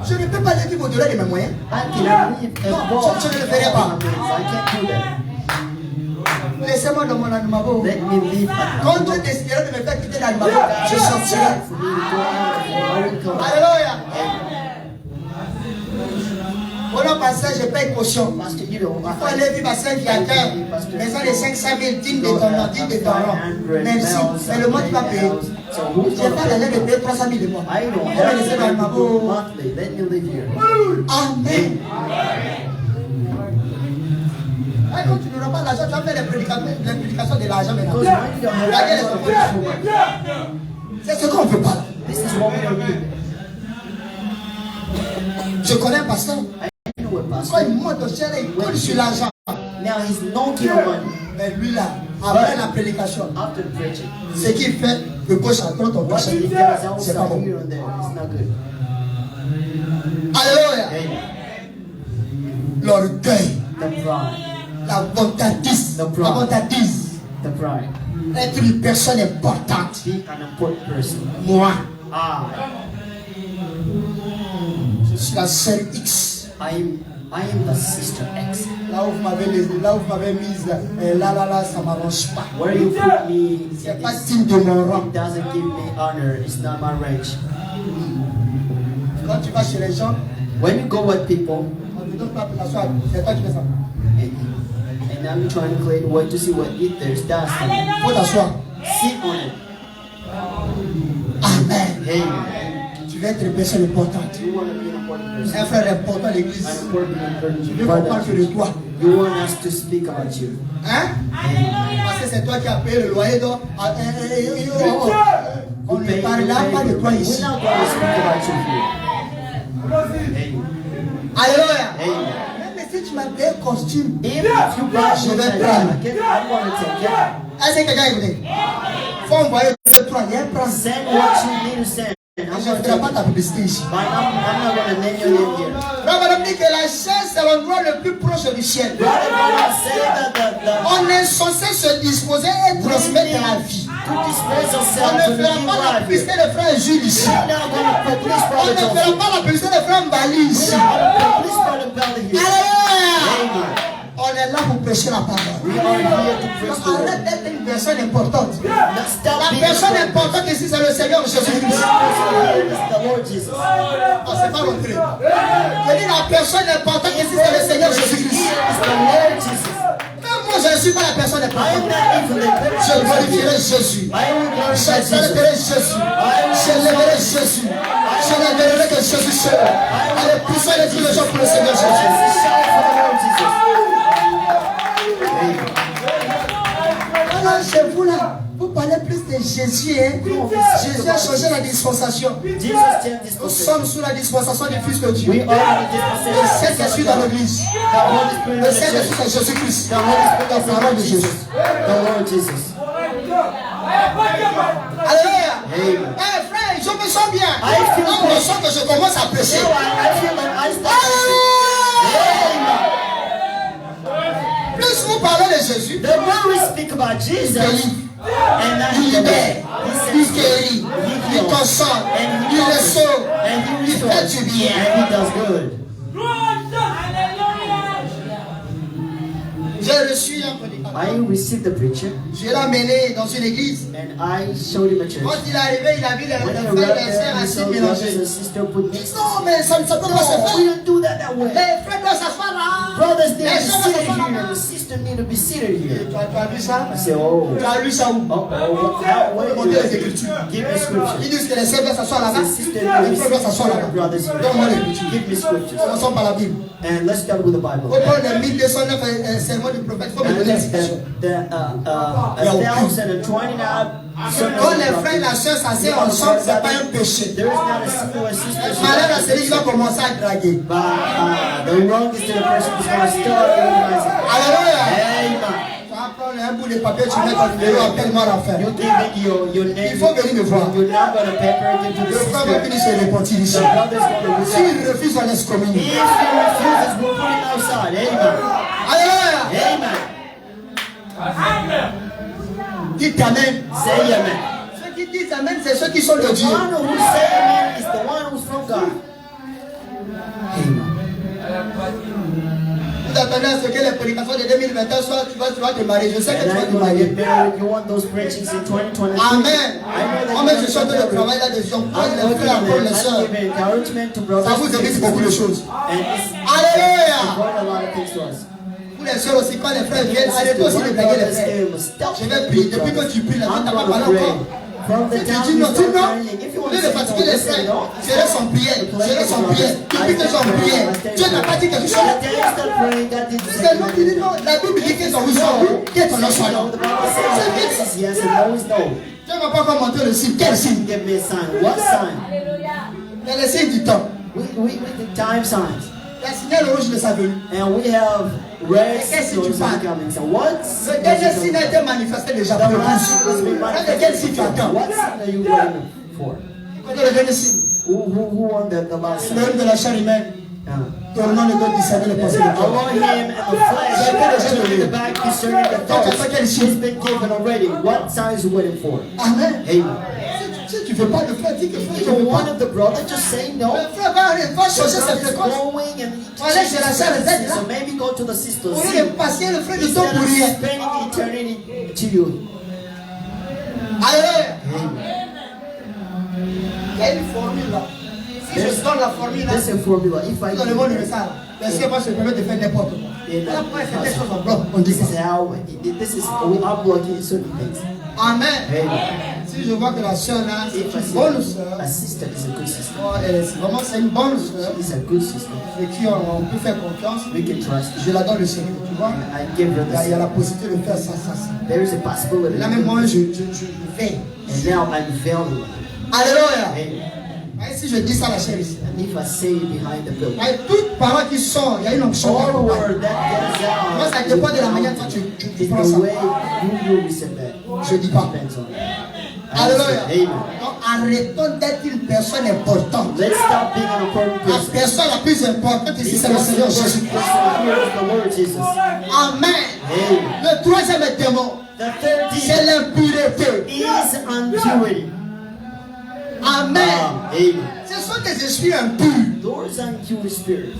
Je ne peux pas les vivre au-delà de mes moyens. I can live above. tu ne le ferais pas. I can't do that. Laissez-moi dans mon animabo. Let me live at Quand Dieu décidera de me faire quitter l'animabo, je sortirai. for me to go out and I will come. Alléluia. Pendant passage, je paye caution. Parce que you know, Il faut aller vivre à Saint-Viateur. Maison de 500 000, digne de ton nom, digne de ton nom. Merci. C'est le mois qui va payer. Je n'ai pas l'argent de payer 300 000 de moi. I don't On va laisser dans have le to go mabo. monthly. Let me live here. Amen. Quand tu n'auras pas l'argent, tu vas faire les prédications de l'argent maintenant. Because when you don't have Regardez les money, enfants. C'est ce qu'on ne peut pas. this is what we don't do. Je connais un pasteur. I know a Quand pastor. il monte au ciel, il coule sur l'argent. Now he's knocking on money Mais lui là, après la prédication, after preaching. ce qu'il fait de gauche à droite, on What touche. he does C'est pas outside bon. here and there, it's not good. Alléluia. L'orgueil, The pride. la vantardise, The pride. la vantardise. The pride. Être une personne importante. Be an important person. Moi, I je suis la sœur X. I am the sister X. Là où vous m'avez mise, là, ça m'arrange pas. Where you put me, C'est pas digne de mon rang. it doesn't give me honor. It's not my range. Quand tu vas chez les gens, When you go with people, on ne donne pas pour t'asseoir. C'est toi qui fais ça. and I'm trying to clean way to see what if there's dust, on it. Il faut t'asseoir. Sit on it. Amen. Hey, Tu vas être une personne importante. you want to be an important person. Un frère important à l'église. An important Tu veux qu'on parle que de person. toi. You want us to speak about you. Hein? Parce que c'est toi qui as payé le loyer. Donc, on ne parlera pas de toi We're ici. not going to speak about you here. Hey, Alléluia. hey. Même si tu m'as payé un costume, If you buy Je me vais that prendre. jacket, I want to take it. est-ce que quelqu'un est venu? Faut envoyer 2-3 liens, prends. Send what you need to send. Je I'm ne going to ferai take pas it. ta publicité ici. But I'm not going to name your name here. Frère Madame dit que la chaise c'est l'endroit le plus proche du ciel. Brother, brother, say that On est censé se disposer et transmettre la vie. to dispose On yourself ne to fera live pas la life. publicité de frère Jules ici. We're not going to publish On Brother ne fera Johnson. pas la publicité de frère Mbali ici. We're not going to publish Brother Belly here. Alléluia. Amen. On est là pour prêcher la parole. We are here to preach the word. Arrête d'être une personne importante. Let's stop La being personne a importante ici c'est le Seigneur Jésus-Christ. It's the Lord Jesus. Oh, c'est pas l'entrée. Je dis la personne importante ici c'est le Seigneur Jésus-Christ. It's the Lord Jesus. Même moi je ne suis pas la personne I am importante. not even the Je glorifierai Jésus. I will glorify Je Jesus. célébrerai Jésus. Je lèverai Jésus. Je ne verrai que Jésus seul. Allez, poussez les cris de joie pour le Seigneur Jésus. Let's shout for the Lord Jesus. Alors, chez vous là, vous parlez plus de Jésus. Hein? Jésus a changé la dispensation. Jesus changed this Nous position. sommes sous la dispensation du Fils de We Dieu. are in the Le dispensation Saint-Esprit dans l'église. The Holy Spirit Le of the Saint-Esprit church. c'est Jésus-Christ. The Holy Spirit of the Parole Lord de Jesus. Jésus. The Lord Jesus. Alléluia. Amen. Eh frère je me sens bien. I feel Là, good. je sens que je commence à prêcher. Now I feel like I start to Plus vous parlez de Jésus, the more we speak about Jesus, and that il he libère, il sets guérit, il console, il le sauve, and he il fait du bien. and he does good. J'ai reçu un prédicateur. I received the preacher Je l'ai emmené dans une église. and I showed him a church. Quand il est arrivé, il a vu les When I frères arrived et les there, sœurs I assis saw brothers mélangés. and sisters put mixed. Non, mais ça ne peut pas se No, we faire. don't do that that way. Les frères doivent s'asseoir là. Brothers need Les to be sœurs doivent seated s'asseoir here. là. The sister need to be seated here. Tu as vu ça? I say, oh, Tu as lu ça où? wait, Demandez les Écritures. give me scripture. Ils disent que les sœurs doivent s'asseoir là-bas. The sister Les frères doivent s'asseoir là-bas. brothers here. Donne-moi l'Écriture. Give me scriptures. Commençons par la Bible. And let's start with the Bible. Au point de 1209 sermons du prophète, il faut me donner la citation. The 1029 Quand les frères et la sœur s'asseyent ensemble, ce n'est pas un péché. there is not a single sister. Malheur à celui qui va commencer à draguer. But the wrong is to the person who's going to start organizing. Alléluia. Amen. Tu vas prendre un bout de papier, tu mets ton numéro, appelle-moi l'enfer. You give your name. Il faut venir me voir. You're not going to paper it into Le the frère va sister. venir se repentir ici. The brother's going to do that. S'il refuse, on laisse If communier. he refuses, we'll put him outside. Amen. Alléluia. Amen. Dites Amen. Say amen. Ceux qui disent Amen, c'est ceux qui sont de The Dieu. one who say amen is the one who's from God. Amen. Vous attendez à ce que les prédications de 2021 soient, tu vas te marier. Je sais que tu And vas I te know marier. get married. You want those preachings in 2023? Amen. I know Oh, mais je suis en that train de travailler là-dessus. On prend I'm les working frères, on on prend it. les sœurs. I'm giving encouragement to brothers. Ça vous évite beaucoup de choses. And it's Alléluia. brought a lot of things to us. Pour les sœurs aussi, quand les frères viennent, arrêtez aussi de blaguer les frères. Je vais prier. Depuis que tu pries, là, tu n'as pas parlé encore. From the Si tu time dis you non, tu start non. praying, if you Au want lieu to de say fatiguer no, les just say frères, no. je laisse en prière. Je laisse en prière. Depuis que j'ai en prière, Dieu n'a pas dit quelque chose. The day you start praying, God didn't say C'est non qui dit anything. non. La Bible dit qu'ils ont oui, soit oui, que ton nom soit non. The Bible says yes is yes and no is no. Dieu ne va pas encore montrer le signe. Quel signe? Give me a sign. What sign? C'est le signe du temps. We the time signs. Il y a signal rouge de sa venue. And we have red Qu'est-ce que tu signals parles? coming. So what? Le dernier signe a été manifesté déjà The pour le last signe has been plus. Quel signe tu attends? What sign are you waiting for? Quel est le dernier signe? Who won the last sign? L'homme de la chair humaine. Tournant le dos discerner les pensées de Dieu. Along him and the flesh, turning the back, discerning the thoughts. He's been given already. What sign is he waiting for? Amen. Amen. Si tu ne veux pas de frère, dis que frère, If je you veux pas. one of the brothers, just say no. Le frère va So chercher sa God is fréquence. going and Allez chez la sœur, elle est là. so maybe go to the sister's Au lieu de passer le frère du temps instead pour of rien. spending eternity to you. Alléluia. Amen. Il y a une formule là. Si je donne la formule là, There's a formula. If I dans le monde universal, parce que moi je permets de faire n'importe quoi. Voilà pourquoi certaines choses en bloc, on dit this is ça. how this is we are blocking certain things. Amen. Amen. Si je vois que la sœur là, c'est If I une see bonne sœur, a sister is a good sister, vraiment c'est une bonne sœur, is a good sister, et qui on peut faire confiance, we can trust. je la donne le secret, tu vois. I give her Il y a la the possibilité de faire ça. there is a possibility. Là même moi je fais. And now I'm veiling. Alléluia. Amen. Et si je dis ça à la chair ici, And if I say it behind the building, et toute parole qui sort, il y a une onction. all Moi word that goes out ça dépend de la manière dont tu is prends the ça. way you receive that. Je dis pas. Depends on it. Alléluia. Amen. Donc arrêtons d'être une personne importante. Let's stop being an important La person. personne la plus importante ici, c'est le Seigneur Jésus. The Lord Jesus. Amen. Amen. Le troisième démon, The third c'est l'impureté. is impurity. Amen. Amen. Ce sont des esprits impurs. Those are impure spirits.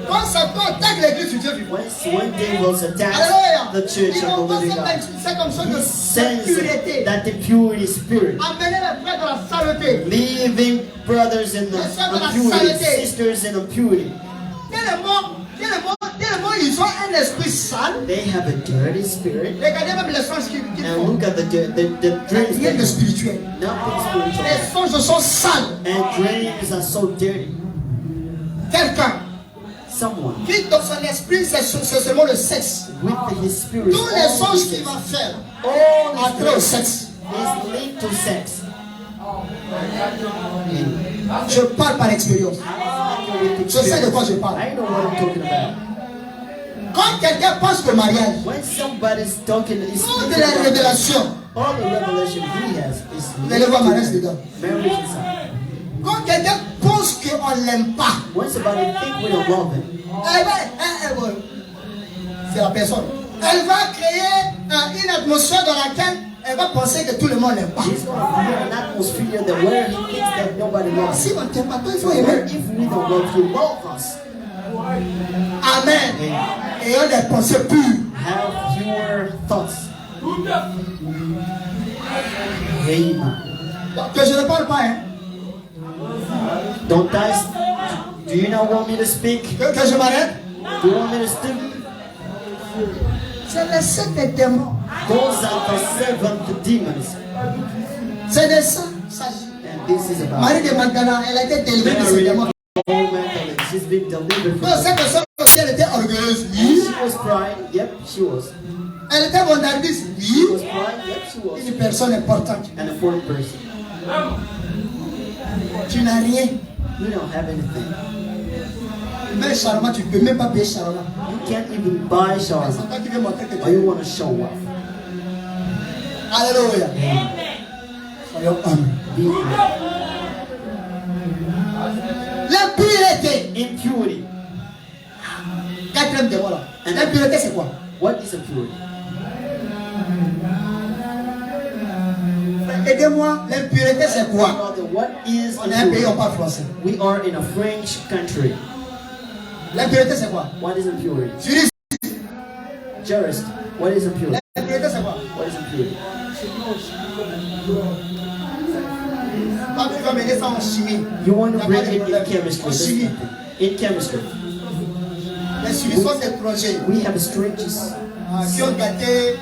Quand Satan attaque l'église du Dieu vivant, When devils attack alléluia, the church ils of vont the living passer God, c'est comme ça he de sends l'impureté. that impurity spirit, Amener les frères dans la saleté. leaving brothers in the impurity, sisters in impurity. Tellement ils ont un esprit sale. They have a dirty spirit. Regardez même les songes qu'ils And font. look at the dreams. Rien de They spirituel. nothing spiritual. Les songes sont sales. And dreams are so dirty. Quelqu'un Someone qui dans son esprit c'est seulement le sexe. with his spirit, Tous les songes qu'il va faire all his entrer au sexe. is linked to sex. Je parle par expérience. Je sais de quoi je parle. I know what I'm talking about. Quand quelqu'un pense au mariage, When somebody's talking, is toutes les révélations All the revelation he has is Vous allez voir mariage dedans. marriage inside. Quand quelqu'un pense qu'on ne l'aime pas, When somebody think we don't love him, c'est la personne. Elle va créer une atmosphère dans laquelle elle va penser que tout le monde l'aime pas. he's going to create an atmosphere that where he thinks that nobody loves Si him. on ne t'aime pas, toi, il faut So aimer. if we don't love you, love us. Amen. Ayant des pensées pures. Have pure thoughts. Amen. Que je ne parle pas, hein. Don't dice. Do you not want me to speak? Que je m'arrête. Do you want me to speak? C'est les 7 démons. Those are the 7 demons. C'est de ça. Ça. And this is about Marie de Magdala, elle a été délivrée de ces Mary, démons. mentally. She's been delivered from Donc, cette personne aussi, elle était orgueilleuse. And she was pride. Yep, she was. Elle était bondardiste. She was pride. Yep, she was. Une personne importante. And a foreign person. Tu n'as rien. You don't have anything. Mais Charma, tu ne peux même pas payer Charma. You can't even buy C'est shawarma. toi qui veux montrer que tu Or you want to show off. Alléluia. Soyons humbles. Be L'impureté. impurity. 4e démon là. L'impureté, c'est quoi? What is impurity? Aidez-moi, l'impureté, c'est quoi? Brother, what is On est un pays, on impurity? parle français. We are in a French country. L'impureté, c'est quoi? What is impurity? Juriste. Jurist. What is impurity? L'impureté, c'est quoi? What is impurity? Quand tu vas mener ça en chimie, You want il to n'y bring a pas de it in problème. chemistry. En chimie, In chemistry, les chimiques sont étrangers we have strangers qui ont gâté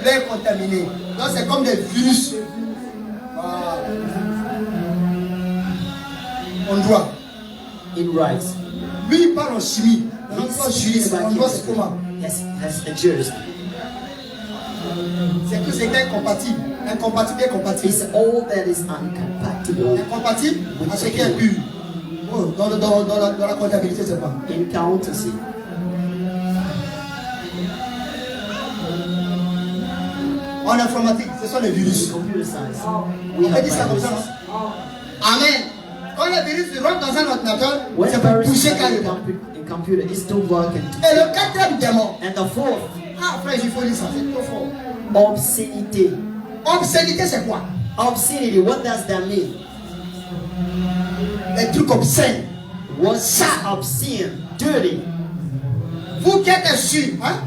l'air contaminé. Donc c'est comme des virus. Voilà. On doit. in rights. Lui, il parle en chimie. On He's doit speaking juriste. about On doit chemistry. c'est comment? Has a jurist. C'est tout ce qui est incompatible. Incompatible et compatible. It's all that is incompatible Incompatible à ce qui est pur. Oh, dans la comptabilité, c'est pas. in counterfeit. En informatique, ce sont les virus. Computer science. On We peut have dire ça comme ça. viruses. Amen. Quand le virus rentre dans un ordinateur, When ça a peut virus is pousser in carrément. in computer, it's to work Et le 4e démon. and the fourth, Ah, frère, il faut lire ça, c'est trop fort. obscenity. Obscénité, c'est quoi? Obscenity, what does that mean? Les trucs obscènes. What's obscene? Dirty. Vous qui êtes sûrs, hein?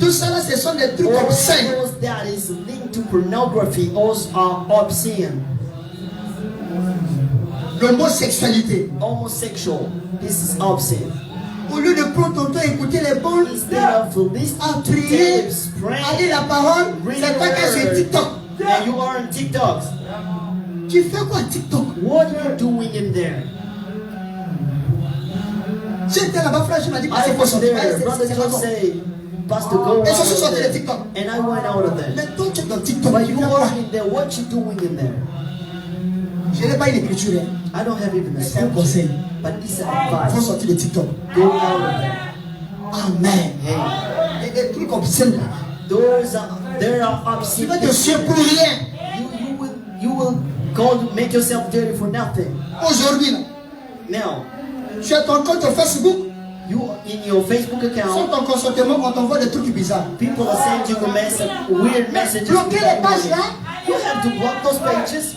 Tout ça là, ce sont des trucs All obscènes. those that is linked to pornography, those are obscene. L'homosexualité. Homosexual, this is obscene. Au lieu de prendre ton temps à écouter les bonnes, Instead of listening à to prier, tapes, à praying, lire la parole, reading c'est toi qui es sur word, TikTok. and you are on TikTok. Tu fais quoi TikTok? What are you doing in there? J'étais là-bas, frère, je m'as dit que I c'est pour was sortir. there. C'est Brother pas just bon. say, Pastor, go out Et je suis of sorti de there. TikTok. And I went out of there. Mais toi, tu es dans TikTok. But Tu you fais are quoi? in there. What you doing in there? Je n'ai pas une écriture. Hein. I don't have even a C'est un scripture. conseil. But it's an Il faut advice. sortir de TikTok. Go out of there. Amen. Hey, Et des trucs obscènes là. there are Tu obscene vas te suer things. pour rien. You will go to make yourself dirty for nothing. Aujourd'hui, là, Now, tu as ton compte Facebook. you in your Facebook Sans account, ton consentement, on t'envoie des trucs bizarres. people are sending you weird messages. Bloquez les pages là. You have to block those pages.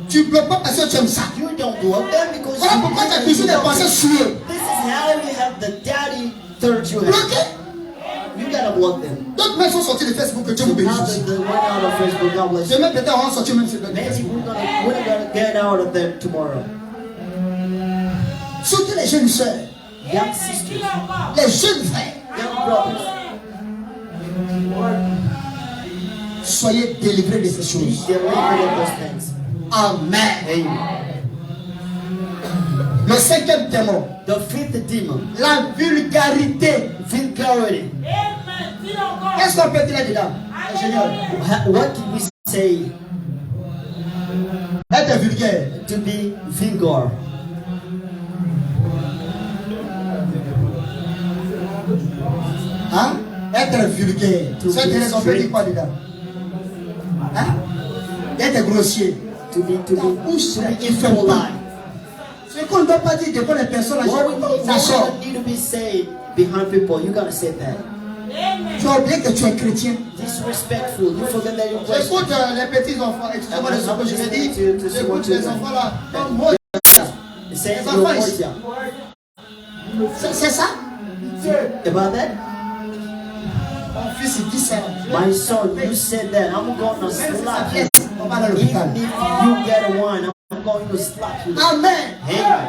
Tu ne bloques pas parce que tu aimes ça. You don't block them because Voilà pourquoi tu as toujours des pensées suées. This is how you have the daddy third you have. Bloqué. You gotta block them. D'autres même sont sortis de Facebook que Dieu vous bénisse Now aussi. that they went out of Facebook, God bless you. Demain peut-être on va sortir même sur le Maybe Facebook. we're gonna get out of them tomorrow. Surtout les jeunes sœurs, Young sisters, les jeunes frères. young brothers, Soyez délivrés de ces be choses. delivered of those things. Amen. Amen. Le 5e démon, The fifth demon, la vulgarité. vulgarity. Qu'est-ce qu'on peut dire là-dedans? Ingénieur, What did we say être vulgaire. to be vulgar? Hein? Être vulgaire. To Ça, be Thérèse, on peut dire quoi dedans? Hein? D'être grossier. To be Impolite. Ce qu'on ne doit pas dire devant les personnes, ça sort. What need to be said behind people, you gotta say that. Tu as oublié que tu es chrétien. Disrespectful. You forget that you're Christian. J'écoute les petits enfants. Excusez-moi les enfants, je vais dire. J'écoute les enfants là. Comme moi. Say Les enfants ici. C'est ça? About that? Mon fils, il dit ça. My son, you said that. I'm gonna slap you. On va à l'hôpital. Even if you get one, I'm going to slap you. Amen. Amen.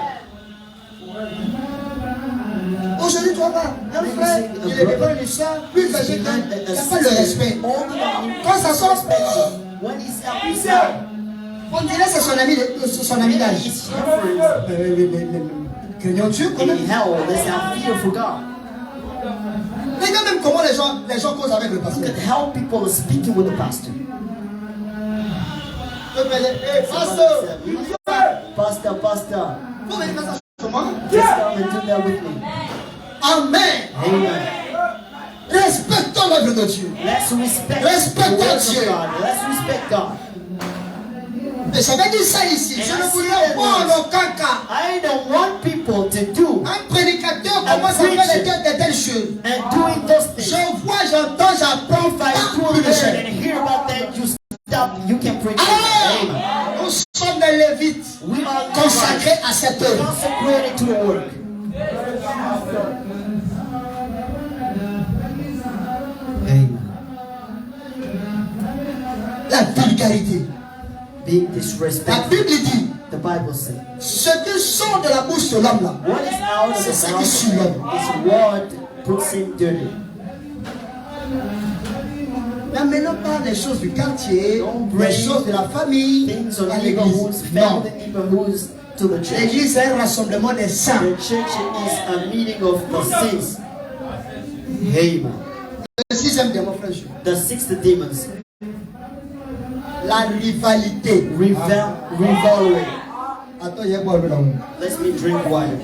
Aujourd'hui, tu vas voir, un frère, il est devant une soeur, plus âgé qu'il n'y a pas le respect. Quand ça sort, When he's outside, on dirait que c'est son ami d'âge. it's different. Craignons Dieu quand In même. hell, let's have fear for God. Regarde même comment les gens causent avec le You pasteur. can help people speaking with the pastor. Pasteur, Pastor, vous venez faire ça chez moi? just come and do that with me. Amen. Amen. Respectons l'œuvre de Dieu. Let's respect Respect the words Dieu. of God. Let's respect God. Et j'avais dit ça ici. Je ne voulais pas en aucun cas. I don't want people to do Un prédicateur commence à faire de telles choses. and doing those Je things. vois, j'entends, j'apprends, If I do plus de learn chair. and hear about that, you stop. You can preach. Alors, Amen. nous sommes des Lévites We are consacrés à cette œuvre. consecrated to the work. Amen. La vulgarité. Being La disrespectful. Bible dit, The Bible says, ce qui sort de la bouche de l'homme là, what is out of c'est ça the qui mouth suit l'homme. is what puts him dirty. N'amenons pas les choses du quartier, Don't les bring choses de la famille Things à of l'église. neighborhoods, Non. family neighborhoods to the church. L'église est un rassemblement des saints. The church is a meeting of the saints. Amen. Le sixième démon, frère Jules. The sixth demons, La rivalité. rivalry. Attends, il y a quoi là-haut? Let me drink water.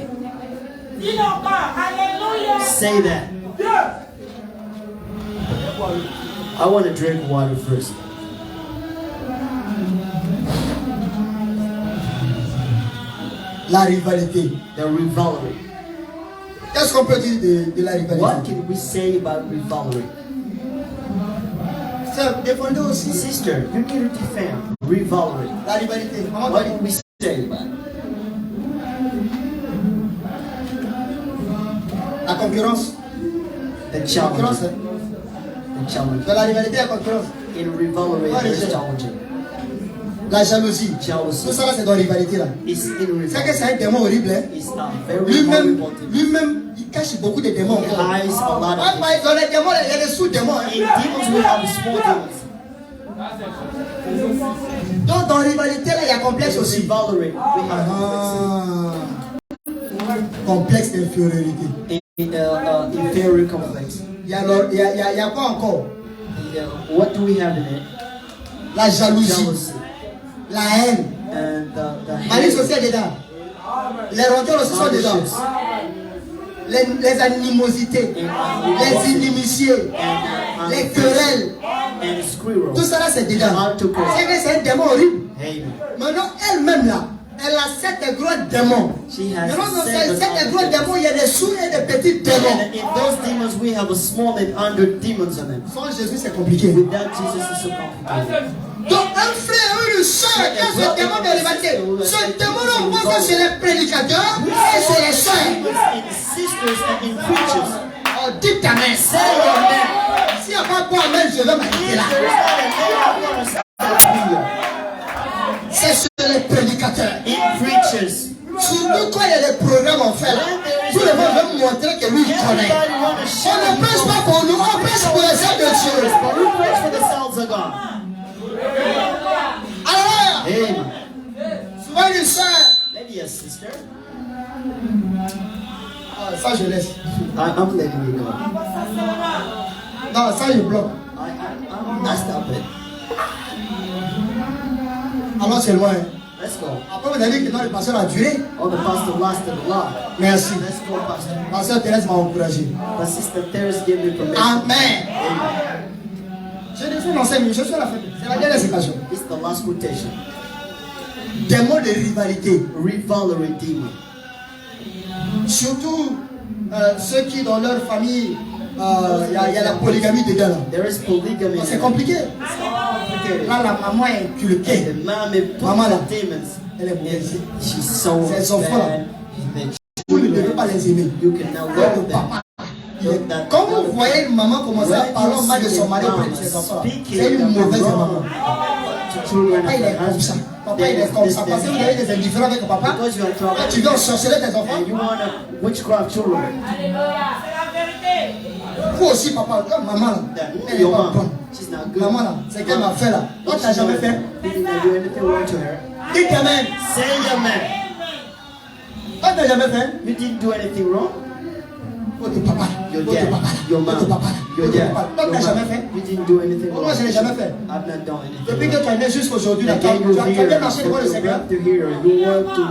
Say that. I want to drink water first. La rivalité. The rivalry. Qu'est-ce qu'on peut dire de la rivalité? What can we say about rivalry? Sœur, défendez aussi Sister, you need to defend rivalry. la rivalité. Comment on What dit? can we say about it? La concurrence. The Concurrence. challenge. Hein? The challenge. Dans la rivalité, la concurrence. In rivalry, What is there's it? challenging. La jalousie. Jealousy. Tout ça là, c'est dans la rivalité là. It's in C'est que rivalry. c'est un démon horrible. Hein? It's a very Lui-même, horrible thing. lui-même, il cache beaucoup de démons. He hides a lot Ah, of bah, dans les démons, il y a des sous-démons. Hein? things. In demons, we have small demons. Donc dans la rivalité là, il y a complexe In aussi. rivalry, we have Complexe d'infériorité. inferior complex. Il y a quoi encore? What do we have in it? La jalousie, Jealousy la haine. and the Malice aussi hate, est dedans. Les rancœurs aussi sont dedans. maliciousness, Les animosités, les inimitiés, les querelles. and squirrel. Tout ça là c'est dedans. Multiple. C'est que c'est un démon horrible. Amen. Maintenant elle-même là, elle a 7 gros démons. She has Maintenant dans ces 7 seven gros démons, il y a des sous et des petits démons. And in those demons, we have a small and under demons in them. Sans Jésus c'est compliqué. Without Jesus, it's so complicated. Donc un frère ou une soeur qui a ce démon de rivalité, ce démon là on voit ça chez les prédicateurs et chez les soeurs. In sisters and in preachers. Oh, dis ta main. Say your name. S'il n'y a pas quoi amen, je vais m'arrêter là. C'est chez les prédicateurs. In preachers. Surtout quand il y a des programmes en fait là. Tout le monde veut me montrer que lui il connaît. Everybody want to On share ne prêche pas pour nous, on prêche pour les œuvres de Dieu. but we preach for the sons of God. Alors, Amen. souvent une soeur. Maybe a sister. Ah, ça je laisse. I'm letting you go. Non, ça je bloque. I'm not stopping. Alors c'est loin. Let's go. Après, vous avez dit que non, le pasteur a duré. Oh, the pastor lasted a lot. Merci. Let's go, pastor. Pasteur Thérèse m'a encouragé. But Sister Therese gave me permission. Amen. Je ne suis l'enseigne, je suis à la fin. C'est la dernière citation. It's the last quotation. Démon de rivalité. Rivalry demon. Surtout ceux qui dans leur famille, il y a la polygamie dedans là. There is polygamy. C'est compliqué. Là, la maman est inculquée. The mom is Maman là, demons. elle est mauvaise. She's so Ses enfants là, bad. vous ne devez pas les aimer. You can now Le love them. papa. Quand vous voyez une maman commencer à parler mal de son mari auprès de ses enfants, c'est une mauvaise maman. Papa il est comme ça. Papa il est comme ça. Parce que vous avez des indifférents avec papa. Because you are Quand trouble. tu viens ensorceler tes enfants, And you want a witchcraft children. vous aussi papa, comme maman là, elle est Your pas mom, bonne. she's not good. Maman là, c'est qu'elle m'a fait là. Toi tu n'as jamais fait. You did not do anything wrong to her. Dites amen. Say amen. Toi tu n'as jamais fait. You didn't do anything wrong. Votre papa. Your Votre dad, papa. your Votre mom, papa. your Votre dad, papa. Toi tu n'as jamais fait. You didn't do anything wrong. Moi je n'ai jamais fait. I've not done Depuis anything que wrong. tu es né jusqu'aujourd'hui, tu I gave you as bien here, marché devant le from Seigneur. birth to here, you work to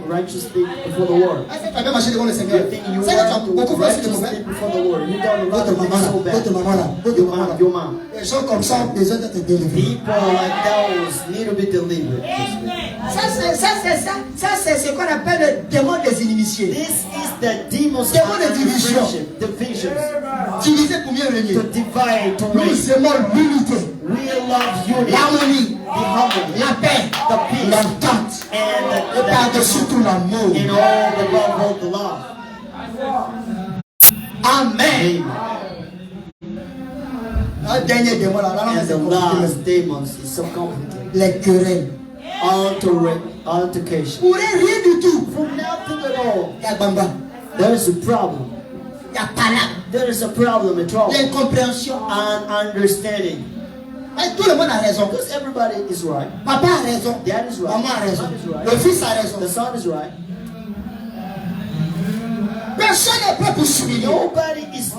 righteously before the Lord. Est-ce que tu as bien marché devant le Seigneur? You think you C'est que tu as work beaucoup to fait de mauvais. righteously before the Lord. You done a lot Votre of maman things là, so bad. votre maman là, votre Your maman là. mom, your mom. Les gens comme ça ont besoin d'être délivrés. People like those need to be delivered. Ça c'est ce qu'on appelle le démon des inimitiés. This is the demon's Démon de division. divisions. Diviser pour mieux régner. To divide, to reign. Nous aimons l'unité, We love unity, l'harmonie, the harmony, la paix, the peace, l'entente, and et par-dessus tout l'amour. in all the love of the love. Amen. Un dernier démon là, And the c'est last compliqué. demons is so complicated. Les querelles. Altercation. Pour rien du tout. For nothing at all. Il y a Bamba, There is a problem. il y a Pala, There is a problem at all. l'incompréhension. And understanding. Et tout le monde a raison. Because everybody is right. Papa a raison. Dad is right. Maman a raison. Son is right. Le fils a raison. The son is right. Personne n'est prêt pour s'humilier. Nobody is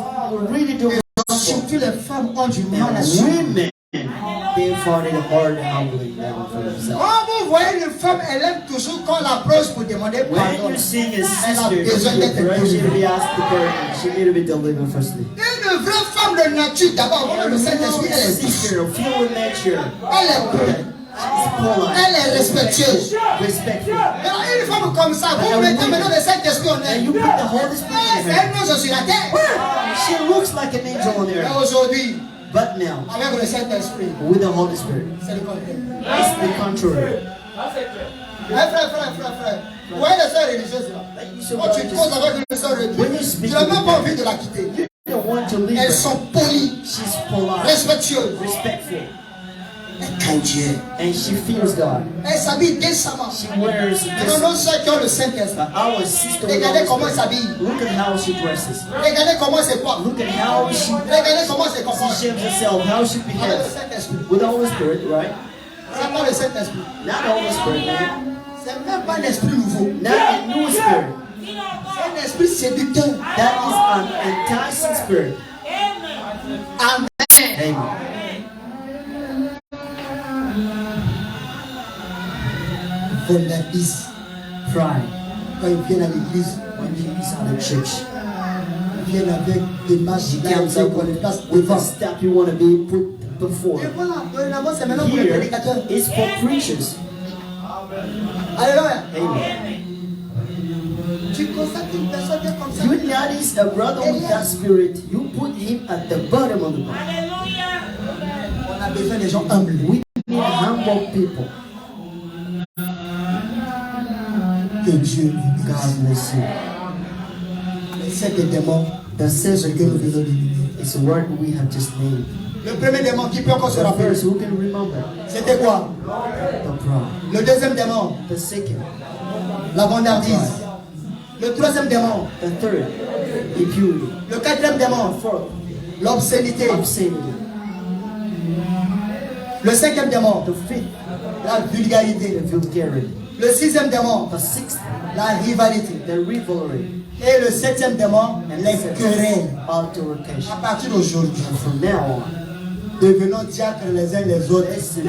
really doing it. Surtout les femmes ont du mal à s'humilier. Women, they find it hard humbling down for themselves. Quand vous voyez une femme, elle aime toujours qu'on l'approche pour demander When pardon. you see a Elle a sister, besoin d'être she délivrée. be asked to pray. She need to be delivered firstly. Une vraie femme de nature, d'abord, voilà, le Saint-Esprit, elle est douce. Sister, feel with nature. Elle est pure. She's polite, Elle est respectueuse. respectful. Alors, une femme comme ça, vous mettez maintenant le Saint-Esprit en And elle. you put the Holy Spirit in C'est her. un ange sur la terre. She looks like an angel on Mais earth. aujourd'hui, But now, avec le Saint-Esprit, with the Holy Spirit, c'est le contraire. it's the contrary. Frère. Vous voyez les sœurs religieuses là? Quand tu causes avec une sœur religieuse, tu n'as même pas envie de la quitter. You don't want to leave Elles her. sont polies, She's polite, respectueuses. respectful, Elles craignent Dieu. and she fears God. Elles s'habillent décemment. She wears Non, non, ceux qui ont le Saint-Esprit. Our sister, Regardez comment elle s'habille. look at how she dresses. Regardez comment elle se porte. Look at how she Regardez comment elle se comporte. shaves herself, how she Avec le behaves. Saint-Esprit. With the Holy Spirit, right? C'est pas le Saint-Esprit. Not the Holy Spirit, man. C'est même pas un esprit nouveau. Not a new spirit. C'est un esprit séducteur. That is an enticing spirit. Amen. Amen. Vulgarise. Pride. Quand ils viennent à l'église, When he is at the church, ils viennent avec des marches he là, comes up qu'on les place with devant. a step you want to be put before. Et voilà, dorénavant, c'est maintenant pour les Here prédicateurs. is for preachers. Alléluia. Amen. Tu constates une personne qui est comme ça. You notice a brother with that spirit, you put him at the bottom of the bar. On a besoin des gens humbles. We need humble people. Que Dieu vous God bless you. les sept démons, The ce second que nous venons d'éliminer. is a word we have just named. Le premier démon qui peut encore se The rappeler, first, who can remember? c'était quoi? The pride. Le deuxième démon, The second. la vandardise. Le troisième démon, The third. Impurity. le quatrième démon, The fourth. l'obscénité. Obscenity. Le cinquième démon, The fifth. la vulgarité. The vulgarity. Le sixième démon, The sixth. la rivalité. The rivalry. Et le septième démon, les querelles. Altercation. À partir d'aujourd'hui, And from now on, devenons diacres les uns les autres. let's be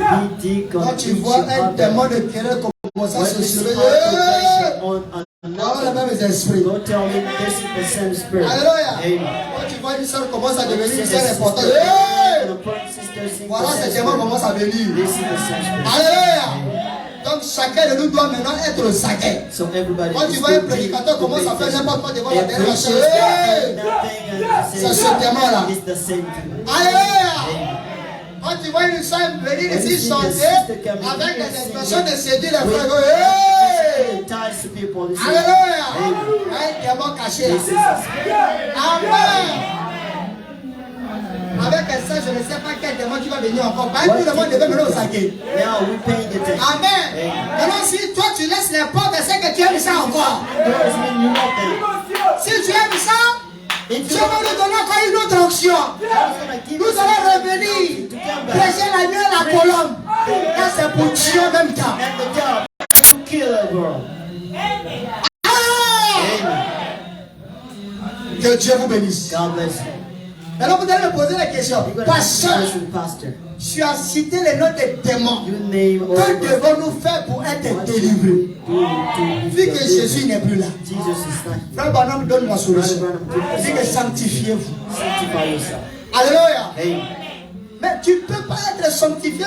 deacons Quand tu each vois un other. démon de querelle commencer à When se you see surveiller. confirmation on Voilà another, même les esprits. go tell him this is the same spirit. Alléluia. Amen. Quand tu vois une soeur commence à devenir une See the soeur importante. sister, Hey! the important sister sing Voilà, the ces same démons spirit. commencent à venir. This is the same spirit. Alléluia. Donc chacun de nous doit maintenant être au saquet. So everybody Quand tu is vois un to prédicateur be commence à faire n'importe quoi devant la a dernière preacher chaîne. Hey! c'est ce démon-là. It's the same thing. Alléluia. Quand tu vois une soeur venir ici chanter avec des expressions de séduire les frères. Hey! Ties to people. This is- Alléluia. Amen. Un démon caché là. This is the spirit. Amen. Avec ça, je ne sais pas quel démon qui va venir encore. Pas tout le monde devait venir au saké. Now we pay the attention. Amen. Maintenant, si toi tu laisses les portes, c'est que tu aimes ça encore. Doesn't mean you love them. Si tu aimes ça, If Dieu you va nous donner encore une autre onction. Nous allons revenir, prêcher la nuit à la colombe. Là, c'est pour Dieu en même temps. and the job to kill a girl. Ah! Que Dieu vous bénisse. God bless you. Maintenant, vous allez me poser la question. You're going to ask the Pasteur, question, Pastor. tu as cité les noms des démons. You name all Que the devons-nous faire pour être délivrés? Vu que Jésus n'est plus là. Jesus is not here. Frère Branham donne la solution. Brother Branham, Il dit que sanctifiez-vous. sanctify yourself. Alléluia. Amen. Mais tu ne peux pas être sanctifié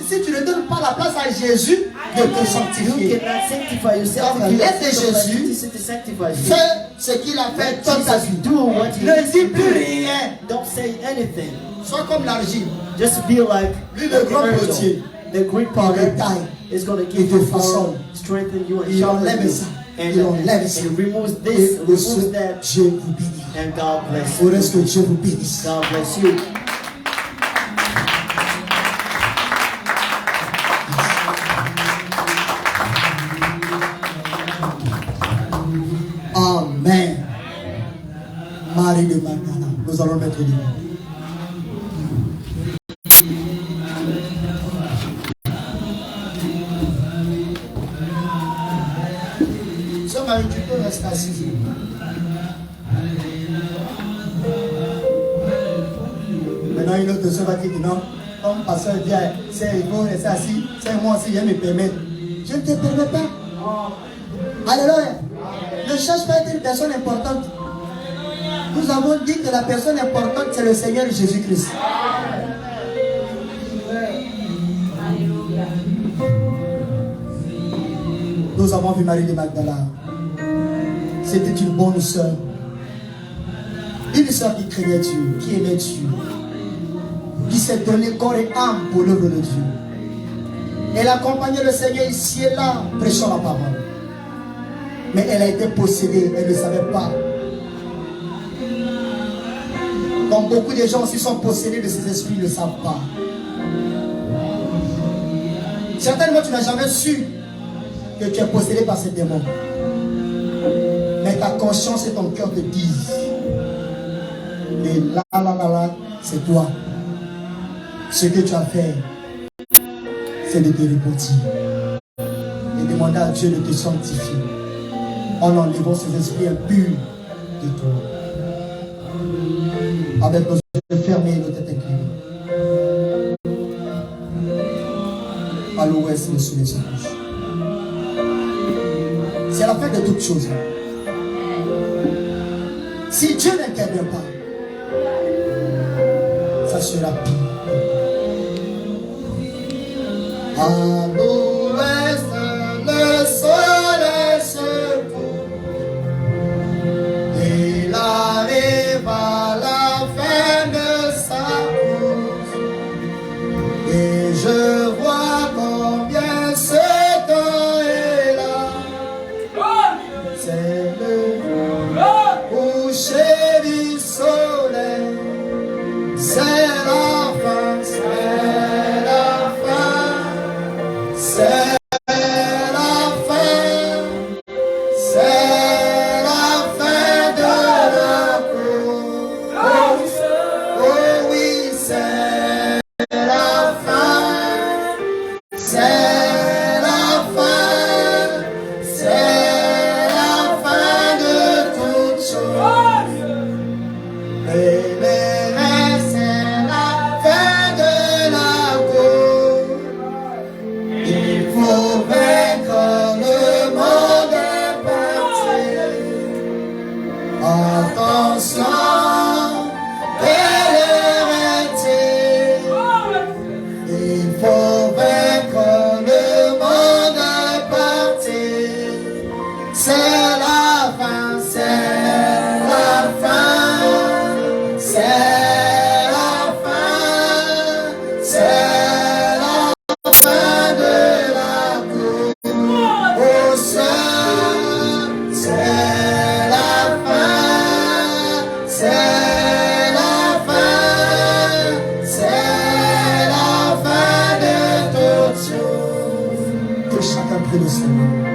si tu ne donnes pas la place à Jésus de te You sanctifier. cannot sanctify yourself. Donc, If you laisse have somebody Jésus to sanctify you. Fais ce qu'il a fait toute ta vie. Jesus, do what he Ne dis plus rien. Don't say anything. Sois comme l'argile. Just be like Lui, le grand angel. potier. The great Il potter taille. is going to Il give te you façonne. form, strengthen you, and Il sharpen enlève you. ça. And, Il enlève ça. and removes Et this, au removes sceau, that, Dieu vous bénira. and God bless Au you. reste que Dieu vous bénisse. God bless you. Amen. Marie de Magdala. Nous allons mettre le nom. Sœur Marie, tu peux rester assise. Maintenant, une autre sœur va dire que non. Comme pasteur dit, c'est il faut rester assis. C'est moi aussi, je me permets. Je ne te permets pas. Alléluia. Ne cherche pas à être une personne importante. Nous avons dit que la personne importante, c'est le Seigneur Jésus-Christ. Nous avons vu Marie de Magdala. C'était une bonne sœur. Une sœur qui craignait Dieu, qui aimait Dieu, qui s'est donné corps et âme pour l'œuvre de Dieu. Elle accompagnait le Seigneur ici et là, prêchant la parole. Mais elle a été possédée, elle ne savait pas. Comme beaucoup de gens aussi sont possédés de ces esprits, ils ne savent pas. Certainement, tu n'as jamais su que tu es possédé par ces démons. Mais ta conscience et ton cœur te disent. Et là, c'est toi. Ce que tu as fait, c'est de te repentir. Et demander à Dieu de te sanctifier. En enlevant ces esprits impurs de toi. Avec nos yeux fermés et nos têtes inclinées. À l'ouest, le soleil se couche. C'est la fin de toutes choses. Si Dieu n'intervient pas, ça sera pire. À l'ouest, le soleil se couche. Il arrive à la fin de sa course. Et je vois combien ce temps est là. C'est le coucher du soleil. C'est la fin, c'est la fin. C'est la fin. C'est la fin de la course. Oh oui, c'est la fin. C'est la fin. C'est la fin c'est la fin, c'est la fin, c'est la fin, c'est la fin de la course, c'est la fin, c'est la fin, c'est la fin de toutes choses. Que chacun prie le Seigneur.